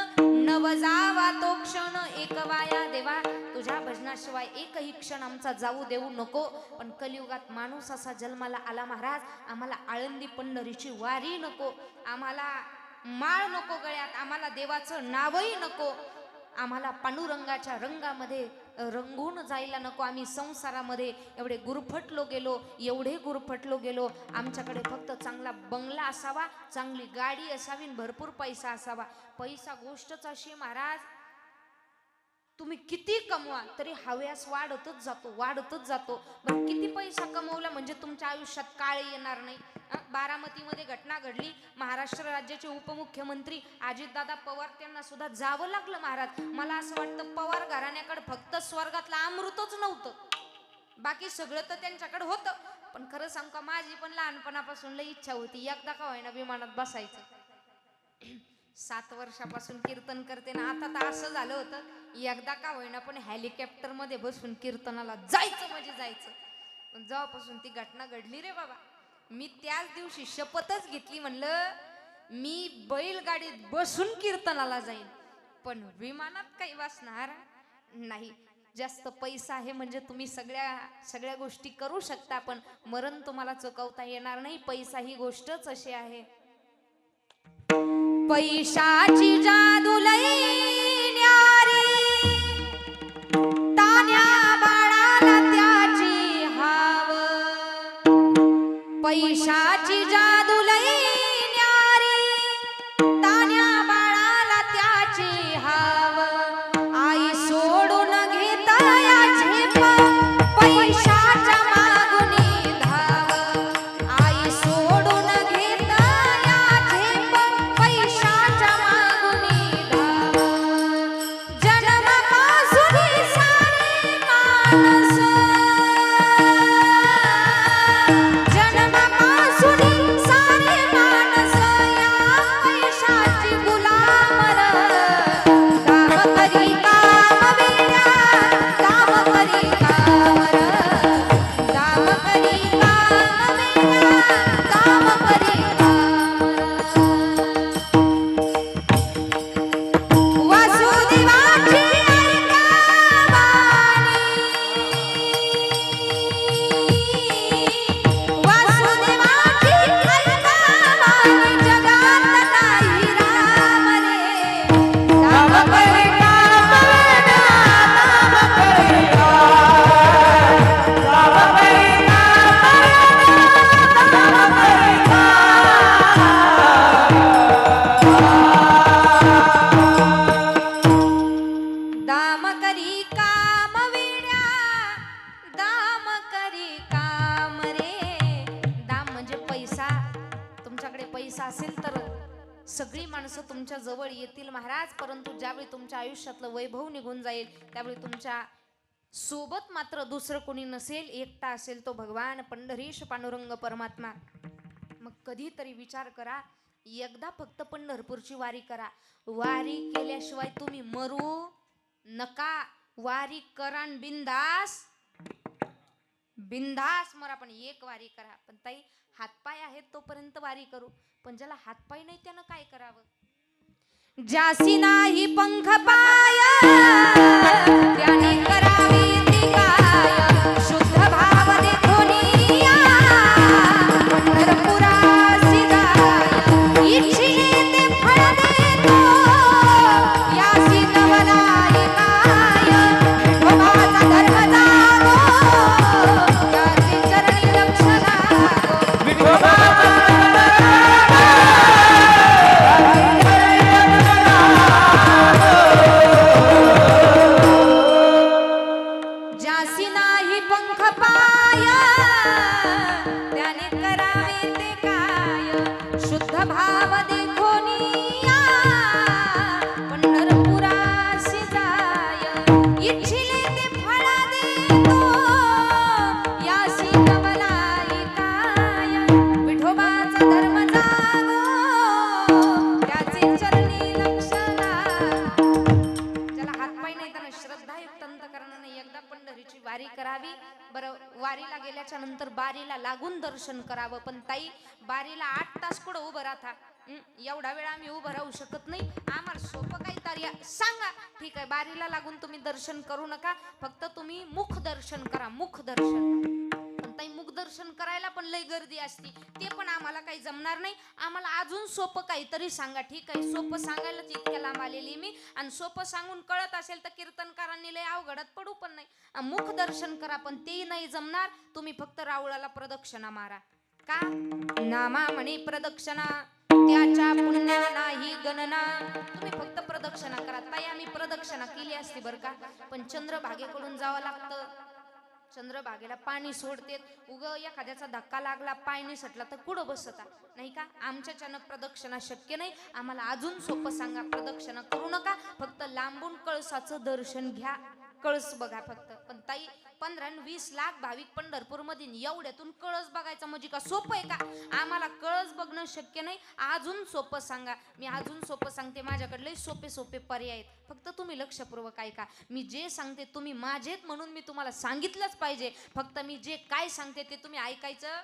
[SPEAKER 4] नव जावा तो क्षण एक वाया. देवा तुझ्या भजनाशिवाय एकही क्षण आमचा जाऊ देऊ नको. पण कलियुगात माणूस असा जन्माला आला महाराज, आम्हाला आळंदी पंढरीची वारी नको, आम्हाला माळ नको गळ्यात, आम्हाला देवाचं नावही नको, आम्हाला पांडुरंगाच्या रंगामध्ये रंगून जायला नको. आम्ही संसारामध्ये एवढे गुरफटलो गेलो, एवढे गुरफटलो गेलो. आमच्याकडे फक्त चांगला बंगला असावा, चांगली गाडी असावी, भरपूर पैसा असावा. पैसा गोष्टच अशी महाराज, तुम्ही किती कमवा तरी हव्यास वाढतच जातो, वाढतच जातो. बरं किती पैसा कमवला म्हणजे तुमच्या आयुष्यात काळ येणार नाही. बारामतीमध्ये घटना घडली, महाराष्ट्र राज्याचे उपमुख्यमंत्री अजितदादा पवार त्यांना सुद्धा जावं लागलं महाराज. मला असं वाटतं पवार घराण्याकडे फक्त स्वर्गातलं अमृतच नव्हतं, बाकी सगळं तर त्यांच्याकडे होतं. पण खरं सांगू का, माझी पण लहानपणापासून लई इच्छा होती एकदा का होईना विमानात बसायचं. 7 वर्षापासून कीर्तन करते ना, आता तर असं झालं होतं एकदा का होईना पण हेलिकॉप्टर मध्ये बसून कीर्तनाला जायचं म्हणजे जायचं. पण जेव्हापासून ती घटना घडली रे बाबा, मी त्याच दिवशी शपथच घेतली, म्हणलं मी बैलगाडीत बसून कीर्तनाला जाईन पण विमानात काही बसणार नाही. जास्त पैसा आहे म्हणजे तुम्ही सगळ्या गोष्टी करू शकता, पण मरण तुम्हाला चुकवता येणार नाही. पैसा ही गोष्टच अशी आहे. पैशाची जादू लई न्यारी, तान्या बाळाला त्याची हाव. पैशाची जादू लई न्यारी, तान्या बाळाला त्याची हाव. आई सोडून घेतया झेप, पैशाच्या मागुनी धाव. आई सोडून घेतया झेप, पैशाच्या मागुनी धाव. जन्मापासून सारे माणस, जन्मापासून सारे माणस या पैशाची गुलाम र. काम करी काम वेड्या, काम करी काम र. काम करी काम वेड्या, काम करी काम र. वासुदेवाची ऐका वाणी, वासुदेवाची ऐका वाणी, जगात नाही राम रे. काम करी काम वेड्या, काम करी दाम करी काम वेड्या, दाम करी काम रे. दाम म्हणजे पैसा. तुमच्याकडे पैसा असेल तर सगळी माणसं तुमच्या जवळ येतील महाराज, परंतु ज्यावेळी तुमच्या आयुष्यातलं वैभव निघून जाईल त्यावेळी तुमच्या सोबत मात्र दुसरं कोणी नसेल, एकटा असेल तो भगवान पंढरीश पांडुरंग परमात्मा. मग कधीतरी विचार करा, एकदा फक्त पंढरपूरची वारी करा. वारी केल्याशिवाय तुम्ही मरू नका. वारी करा न बिंदास बिंदास मरा, पण एक वारी करा. पण ताई हातपाय आहेत तोपर्यंत वारी करू, पण ज्याला हातपाय नाही त्यानं काय करावं. ज्यासी नाही पंख पाय त्याने करावी ती काय. शुद्ध भाव देखोनिया पंढरपुरासी जाय. इच्छिने ते फळ देतो यासी नवलाय काय. विठोबाचा धर्म जागो यासी चरणी लक्ष लागो.
[SPEAKER 2] विठोबाचा
[SPEAKER 4] इच्छिले ते फळा देतो यासी कमलाई काय विठोबाचा धर्म जागो त्याचे चरणी लक्ष ज्याला हातपाय नाही त्यांना श्रद्धायुक्त अंतकरणाने एकदा पंढरीची वारी करावी. बरं, वारीला गेल्याच्या नंतर बारीला लागून दर्शन करावं. पण ताई, बारीला 8 तास कुठं उभं राहता? एवढा वेळ आम्ही उभं राहू शकत नाही. आम्हाला सोपं काहीतरी सांगा. ठीक आहे, बारीला लागून तुम्ही दर्शन करू नका, फक्त तुम्ही मुख दर्शन करा. मुख दर्शन. पण ताई, मुख दर्शन करायला पण लय गर्दी असती, ते पण आम्हाला काही जमणार नाही. आम्हाला अजून सोपं काहीतरी सांगा. ठीक आहे, सोपं सांगायलाच इतक्या लांब आलेली मी, आणि सोपं सांगून कळत असेल तर कीर्तनकारांनी लय अवघडात पडू पण नाही. मुख दर्शन करा, पण ते नाही जमणार. तुम्ही फक्त रावळाला प्रदक्षिणा मारा. का? नामा म्हणे प्रदक्षिणा त्याच्या पुण्या नाही गणना. तुम्ही फक्त प्रदक्षिणा करा. ताई, आम्ही प्रदक्षिणा केली असती बरं का, पण चंद्रभागेकडून जावं लागतं. चंद्रभागेला पाणी सोडते. उग एखाद्याचा धक्का लागला, पाय निसटला तर कुठं बसता, नाही का? आमच्याच्यानं प्रदक्षिणा शक्य नाही. आम्हाला अजून सोपं सांगा. प्रदक्षिणा करू नका, फक्त लांबून कळसाचं दर्शन घ्या. कळस बघा फक्त. पण ताई, 15-20 लाख भाविक पंढरपूर मधून एवढ्यातून कळस बघायचं म्हणजे का सोपं आहे का? आम्हाला कळस बघणं शक्य नाही. अजून सोपं सांगा. मी अजून सोपं सांगते. माझ्याकडे सोपे सोपे पर्याय आहेत. फक्त तुम्ही लक्षपूर्वक ऐका. मी जे सांगते तुम्ही माझेत म्हणून मी तुम्हाला सांगितलंच पाहिजे. फक्त मी जे काय सांगते ते तुम्ही ऐकायचं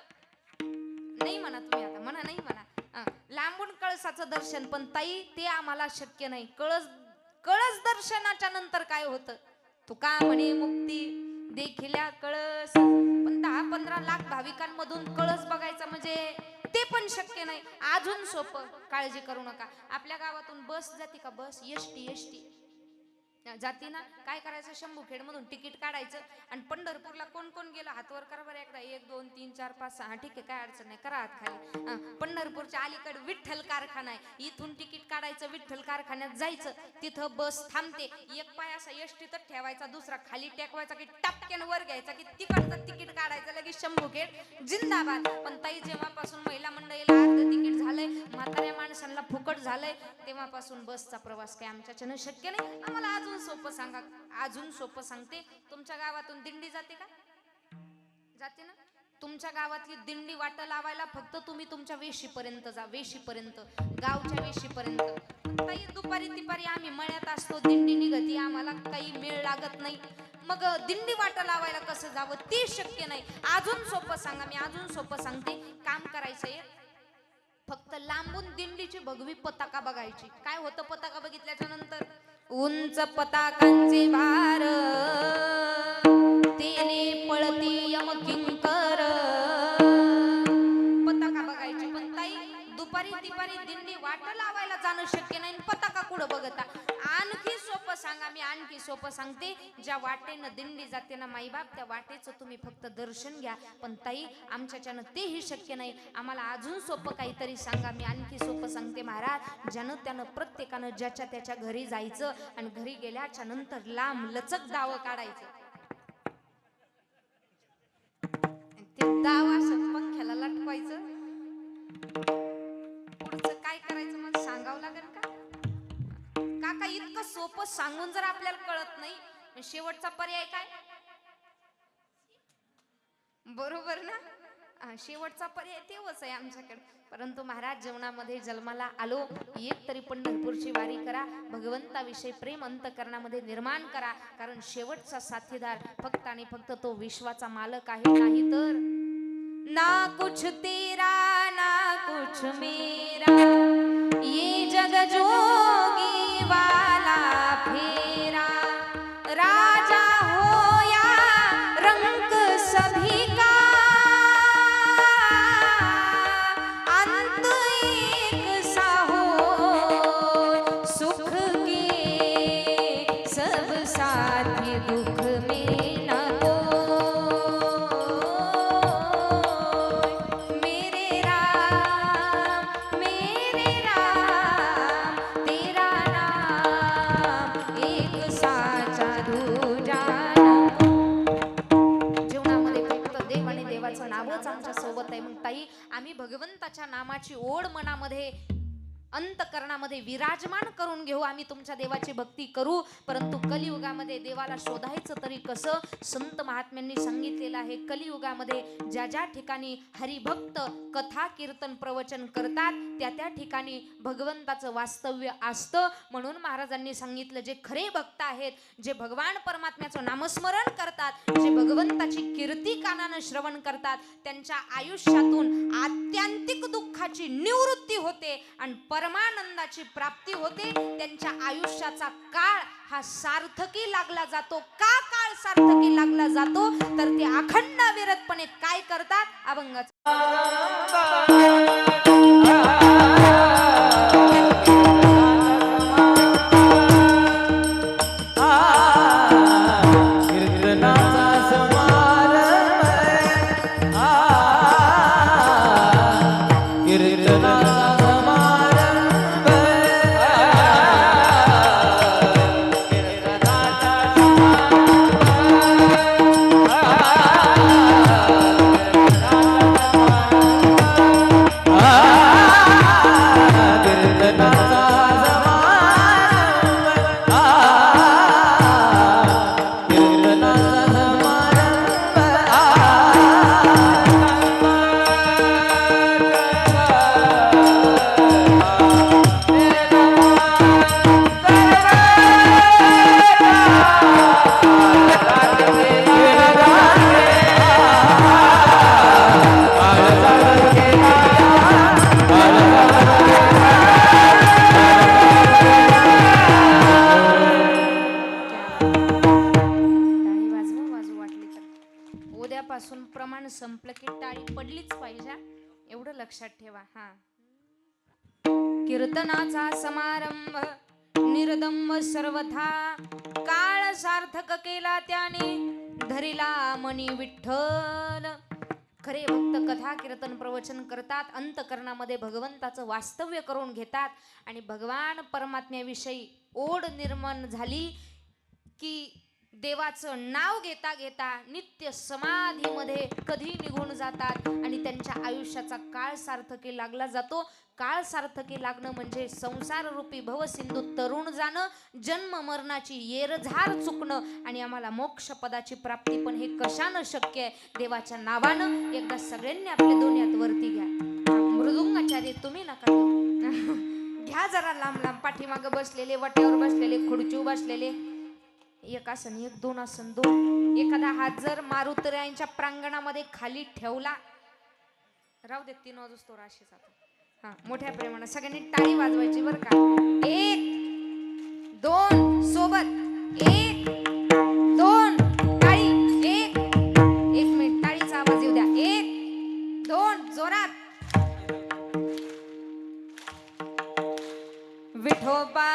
[SPEAKER 4] नाही. म्हणा तुम्ही, आता म्हणा नाही म्हणा. लांबून कळसाचं दर्शन, पण ताई ते आम्हाला शक्य नाही. कळस दर्शनाच्या नंतर काय होतं? तुका म्हणे मुक्ती देखिल्या कळस. पण 10-15 लाख भाविकांमधून कळस बघायचा म्हणजे ते पण शक्य नाही. अजून सोपं, काळजी करू नका. आपल्या गावातून बस जाते का? बस एसटी जाती ना. काय करायचं? शंभूखेड मधून तिकीट काढायचं आणि पंढरपूरला कोण कोण गेलं हातवर करा बरं एकदा. 1 2 3 4 5 6. ठीक आहे, काय अडचण नाही, करा हात खाली. पंढरपूरच्या अलीकडे विठ्ठल कारखाना आहे. इथून तिकीट काढायचं, विठ्ठल कारखान्यात जायचं. तिथं बस थांबते. एक पाय असा एसटीतच ठेवायचा, दुसरा खाली टेकवायचा की टपक्यान वर घ्यायचा की तिकडचं तिकीट काढायचं, लगेच शंभूखेड जिंदाबाद. पण ताई, जेव्हापासून महिला मंडळीला अर्ध तिकीट झालंय, म्हाताऱ्या माणसांना फुकट झालंय, तेव्हापासून बसचा प्रवास काही आमच्याच्यानं शक्य नाही. आम्हाला अजून सोपं सांगा. अजून सोपं सांगते. तुमच्या गावातून दिंडी जाते का? जाते ना. तुमच्या गावातली दिंडी वाटा लावायला फक्त तुम्ही तुमच्या वेशीपर्यंत जा. वेशीपर्यंत, गावच्या वेशीपर्यंत. ताई, दुपारी तिपारी आम्ही मळ्यात असतो, दिंडी निघती, आम्हाला काही मेळ लागत नाही. मग दिंडी वाटा लावायला कसं जावं ते शक्य नाही. अजून सोपं सांगा. मी अजून सोपं सांगते. काम करायचंय, फक्त लांबून दिंडीची भगवी पताका बघायची. काय होतं पताका बघितल्याच्या नंतर? उंच पताकांचे भार तेने पळती यम किंकर. पताका बघायची. पण ताई, दुपारी तिपारी दिंडी वाट लावायला जाणं शक्य नाही. पताका कुठं बघता? आणखी सोपं सांगा. मी आणखी सोपं सांगते. ज्या वाटेनं दिंडी जाते ना माईबाप, त्या वाटेचं तुम्ही फक्त दर्शन घ्या. पण ताई, आमच्याच्यानं तेही शक्य नाही. आम्हाला अजून सोपं काहीतरी सांगा. मी आणखी सोपं सांगते महाराज. ज्यानं त्यानं प्रत्येकानं ज्याच्या त्याच्या घरी जायचं आणि घरी गेल्याच्या नंतर लांब लचक दाव काढायचं. ते दाव असं पंख्याला लटवायचं. पुढचं काय करायचं मग सांगावं लागेल का? काका, इतकं सोपं सांगून जर आपल्याला कळत नाही, शेवटचा पर्याय काय? बरोबर ना. शेवटचा पर्याय तेवच आहे आमच्याकडे. परंतु महाराज, जीवनामध्ये जन्माला आलो, एक तरी पंढरपूरची वारी करा. भगवंताविषयी प्रेम अंतकरणामध्ये निर्माण करा. कारण शेवटचा साथीदार फक्त आणि फक्त तो विश्वाचा मालक आहे. नाही तर ना कुछ तेरा ना कुछ मेरा, ये जग जोगी वाला फेरा. राजा हो या रंग सभी का, अंत एक सा हो. सुख के सब साथी, दुख में न आमच्या सोबत आहे. मग ताई, आम्ही भगवंताच्या नामाची ओढ मनामध्ये अंतकरणामध्ये विराजमान करून घेऊ. आम्ही तुमच्या देवाची भक्ती करू, परंतु कलियुगामध्ये देवाला शोधायचं तरी कसं? संत महात्म्यांनी सांगितलेलं आहे, कलियुगामध्ये ज्या ज्या ठिकाणी हरिभक्त कथा कीर्तन प्रवचन करतात त्या त्या ठिकाणी भगवंताचं वास्तव्य असतं. म्हणून महाराजांनी सांगितलं, जे खरे भक्त आहेत, जे भगवान परमात्म्याचं नामस्मरण करतात, जे भगवंताची कीर्ती कानानं श्रवण करतात, त्यांच्या आयुष्यातून आत्यंतिक दुःखाची निवृत्ती होते आणि परमानंदाची प्राप्ती होते. त्यांच्या आयुष्याचा काळ हा सार्थकी लागला जातो. का काळ सार्थकी लागला जातो? तर ते अखंड अविरतपणे काय करतात? अभंगाचा प्रमाण संपलं की टाळी पडलीच पाहिजे, एवढं लक्षात ठेवा. हा, कीर्तनाचा समारंभ निर्दंब सर्वथा, काळ सार्थक केला त्याने धरिला मनी विठ्ठल. खरे भक्त कथा कीर्तन प्रवचन करतात, अंतकरणामध्ये भगवंताचं वास्तव्य करून घेतात आणि भगवान परमात्म्याविषयी ओढ निर्माण झाली की देवाचं नाव घेता घेता नित्य समाधीमध्ये कधी निघून जातात आणि त्यांच्या आयुष्याचा काळ सार्थकी लागला जातो. काळ सार्थकी लागणं म्हणजे संसार रूपी भवसिंधू तरुण जाणं, जन्म मरणाची येरझार चुकणं आणि आम्हाला मोक्ष पदाची प्राप्ती. पण हे कशानं शक्य आहे? देवाच्या नावानं. एकदा सगळ्यांनी आपले दोन्ही हात वरती घ्या. मृदुंगाचार्य तुम्ही नका घ्या, जरा लांब लांब पाठीमागं बसलेले, वट्यावर बसलेले, खुर्चीवर बसलेले, एक आसन एक, दोन आसन दोन. एखादा हात जर मारुतरायांच्या प्रांगणामध्ये खाली ठेवला, राहू देत, 3 वाजता तो राशी जातो. हा, मोठ्या प्रेमानं सगळ्यांनी टाळी वाजवायची बरं का. 1 2 सोबत, 1 2 टाळी. 1 मिनिट टाळीचा आवाज येऊ द्या. 1 2 जोरात. विठोबा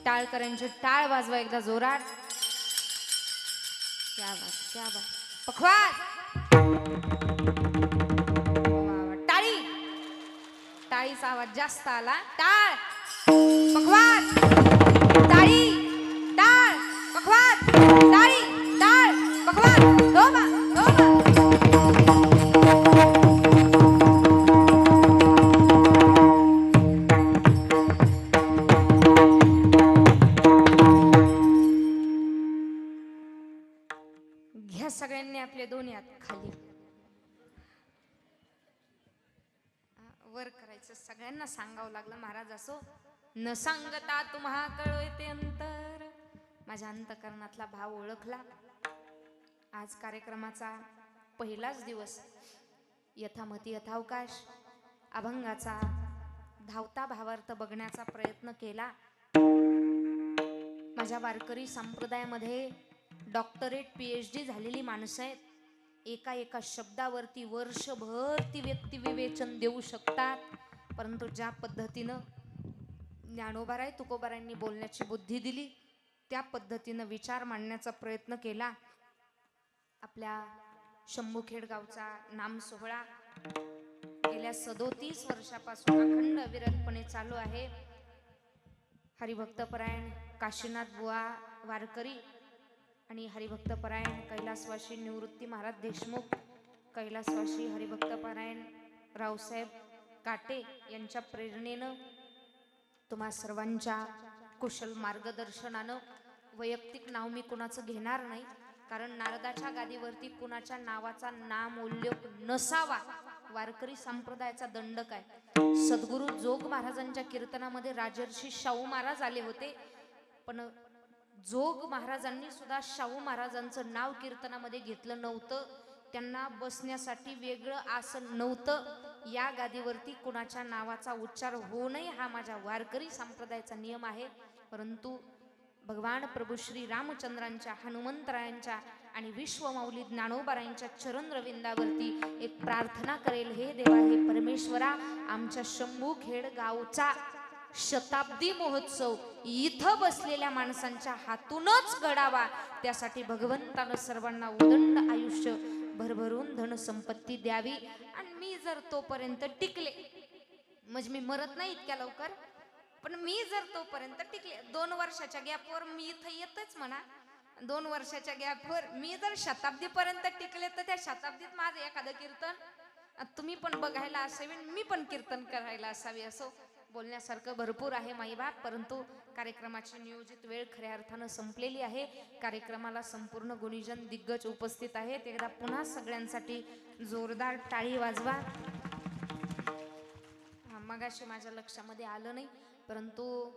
[SPEAKER 4] टाळकऱ्यांची टाळ वाजवा एकदा जोरात. क्या बात, क्या बात. पखवाज. टाळी. टाळीचा आवाज जास्त आला. टाळ पखवाज. टाळी टाळ पखवाज. टाळी टाळ पखवाज. धोबा धोबा. सगळ्यांनी आपले दोन्ही हात खाली वर करायचं. सगळ्यांना सांगावं लागलं, महाराज असो न सांगता तुम्हा कळते अंतर, माझ्या अंतकरणातला भाव ओळखला. आज कार्यक्रमाचा पहिलाच दिवस, यथामती यथावकाश अभंगाचा धावता भावार्थ बघण्याचा प्रयत्न केला. माझ्या वारकरी संप्रदायामध्ये डॉक्टरेट PhD झालेली माणसं आहेत. एका एका शब्दावरती वर्षभर ती व्यक्ती विवेचन देऊ शकतात. परंतु ज्या पद्धतीनं ज्ञानोबाराय तुकोबारायांनी बोलण्याची बुद्धी दिली, त्या पद्धतीनं विचार मांडण्याचा प्रयत्न केला. आपल्या शंभूखेड गावचा नाम सोहळा गेल्या 37 वर्षापासून अखंड अविरतपणे चालू आहे. हरिभक्तपरायण काशीनाथ बुवा वारकरी आणि हरिभक्तपरायण कैलासवासी निवृत्ती महाराज देशमुख, कैलासवासी हरिभक्तपरायण रावसाहेब काटे यांच्या प्रेरणेनं, तुम्हा सर्वांच्या कुशल मार्गदर्शनानं, वैयक्तिक नाव मी कुणाचं घेणार नाही, कारण नारदाच्या गादीवरती कुणाच्या नावाचा नामोल्लेख नसावा वारकरी संप्रदायाचा दंडक आहे. सद्गुरु जोग महाराजांच्या कीर्तनामध्ये राजर्षी शाहू महाराज आले होते, पण जोग महाराजांनी सुद्धा शाहू महाराजांचं नाव कीर्तनामध्ये घेतलं नव्हतं. त्यांना बसण्यासाठी वेगळं आसन नव्हतं. या गादीवरती कुणाच्या नावाचा उच्चार होऊ नये हा माझ्या वारकरी संप्रदायाचा नियम आहे. परंतु भगवान प्रभू श्री रामचंद्रांच्या, हनुमंतरायांच्या आणि विश्वमाऊली ज्ञानोबारायांच्या चरणरविंदावरती एक प्रार्थना करेल. हे देवा, हे परमेश्वरा, आमच्या शंभूखेड गावचा शताब्दी महोत्सव इथं बसलेल्या माणसांच्या हातूनच घडावा. त्यासाठी भगवंतानं सर्वांना उदंड आयुष्य, भरभरून धन संपत्ती द्यावी. आणि मी जर तोपर्यंत टिकले, म्हणजे मी मरत नाही इतक्या लवकर, पण मी जर तोपर्यंत टिकले, 2 वर्षाच्या गॅपवर मी इथं येतच म्हणा, 2 वर्षाच्या गॅपवर मी जर शताब्दीपर्यंत टिकले, तर त्या शताब्दीत माझं एखादं कीर्तन तुम्ही पण बघायला असावे, मी पण कीर्तन करायला असावे. असो बोलण्यासारखं भरपूर आहे माईबाप, परंतु कार्यक्रमाची नियोजित वेळ खऱ्या अर्थानं संपलेली आहे. कार्यक्रमाला संपूर्ण गुणीजन दिग्गज उपस्थित आहेत. एकदा पुन्हा सगळ्यांसाठी जोरदार टाळी वाजवा. मगाशी माझ्या लक्षामध्ये आलं नाही, परंतु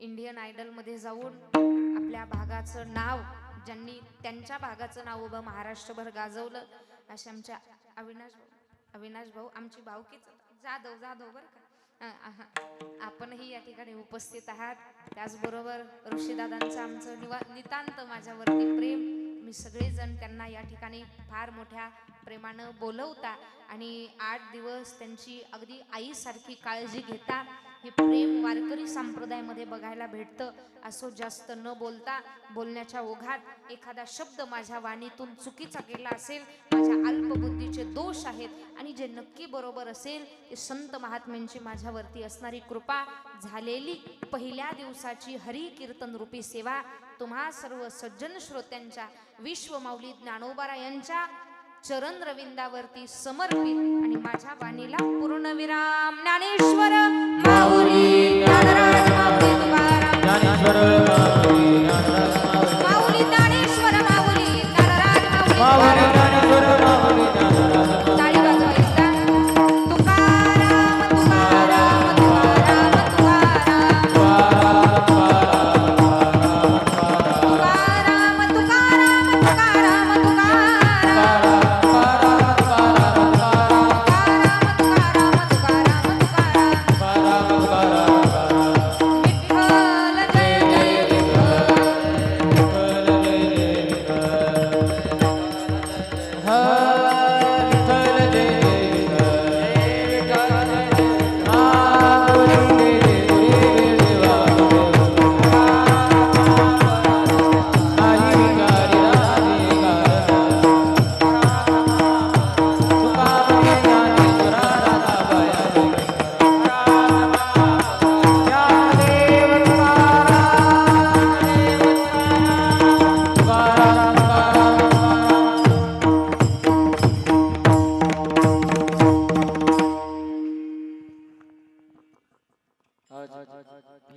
[SPEAKER 4] इंडियन आयडलमध्ये जाऊन आपल्या भागाचं नाव, ज्यांनी त्यांच्या भागाचं नाव उभं महाराष्ट्रभर गाजवलं, असे आमच्या अविनाश भाऊ, आमची भाऊकीच जाधव बरं का, आपणही या ठिकाणी उपस्थित आहात. त्याचबरोबर ऋषीदादांचं आमचं नितांत माझ्यावरती प्रेम. मी सगळेजण त्यांना या ठिकाणी फार मोठ्या प्रेमानं बोलवता आणि 8 दिवस त्यांची अगदी आईसारखी काळजी घेता. हे प्रेम वारकरी संप्रदायामध्ये बघायला भेटतं. असो, जास्त न बोलता, बोलण्याच्या ओघात एखादा शब्द माझ्या वाणीतून चुकीचा गेला असेल, माझ्या अल्पबुद्धीचे दोष आहेत आणि जे नक्की बरोबर असेल ते संत महात्म्यांची माझ्यावरती असणारी कृपा, झालेली पहिल्या दिवसाची हरी कीर्तन रूपी सेवा तुम्हा सर्व सज्जन श्रोत्यांच्या विश्वमाऊली ज्ञानोबारायांच्या चरण रविंदावरती समर्पित आणि माझ्या वाणीला पूर्णविराम. ज्ञानेश्वर माऊली ज्ञानराज माऊली तुकाराम,
[SPEAKER 1] ज्ञानेश्वर
[SPEAKER 4] माऊली ज्ञानेश्वर माऊली ज्ञानराज माऊली
[SPEAKER 1] माऊली, ज्ञानेश्वर माऊली, ज्ञानराज माऊली.
[SPEAKER 4] टाळी वाजवा एकदा. तुकाराम तुकाराम तुकाराम तुकाराम, तुकाराम तुकाराम तुकाराम तुकाराम,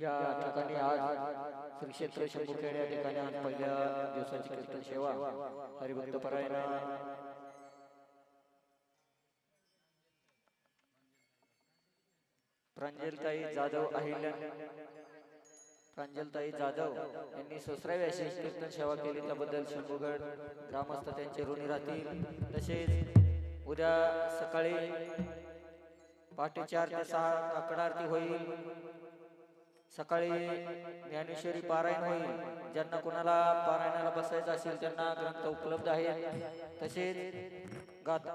[SPEAKER 2] या ठिकाणी आज श्री क्षेत्र शंभूखेड या ठिकाणी आज पहिल्या दिवसाची कीर्तन सेवा हरिभक्तपरायण प्रांजलताई जाधव अहिल्या प्रांजलताई जाधव यांनी 16व्या अशी कीर्तन सेवा केली त्याबद्दल शंभूगड ग्रामस्थ त्यांचे ऋणी राहतील. तसेच उद्या सकाळी पहाटे 4 ते 6 काकड आरती होईल. सकाळी ज्ञानेश्वरी पारायण होईल. ज्यांना कोणाला पारायणाला बसायचं असेल त्यांना ग्रंथ उपलब्ध आहेत. तसेच गाथा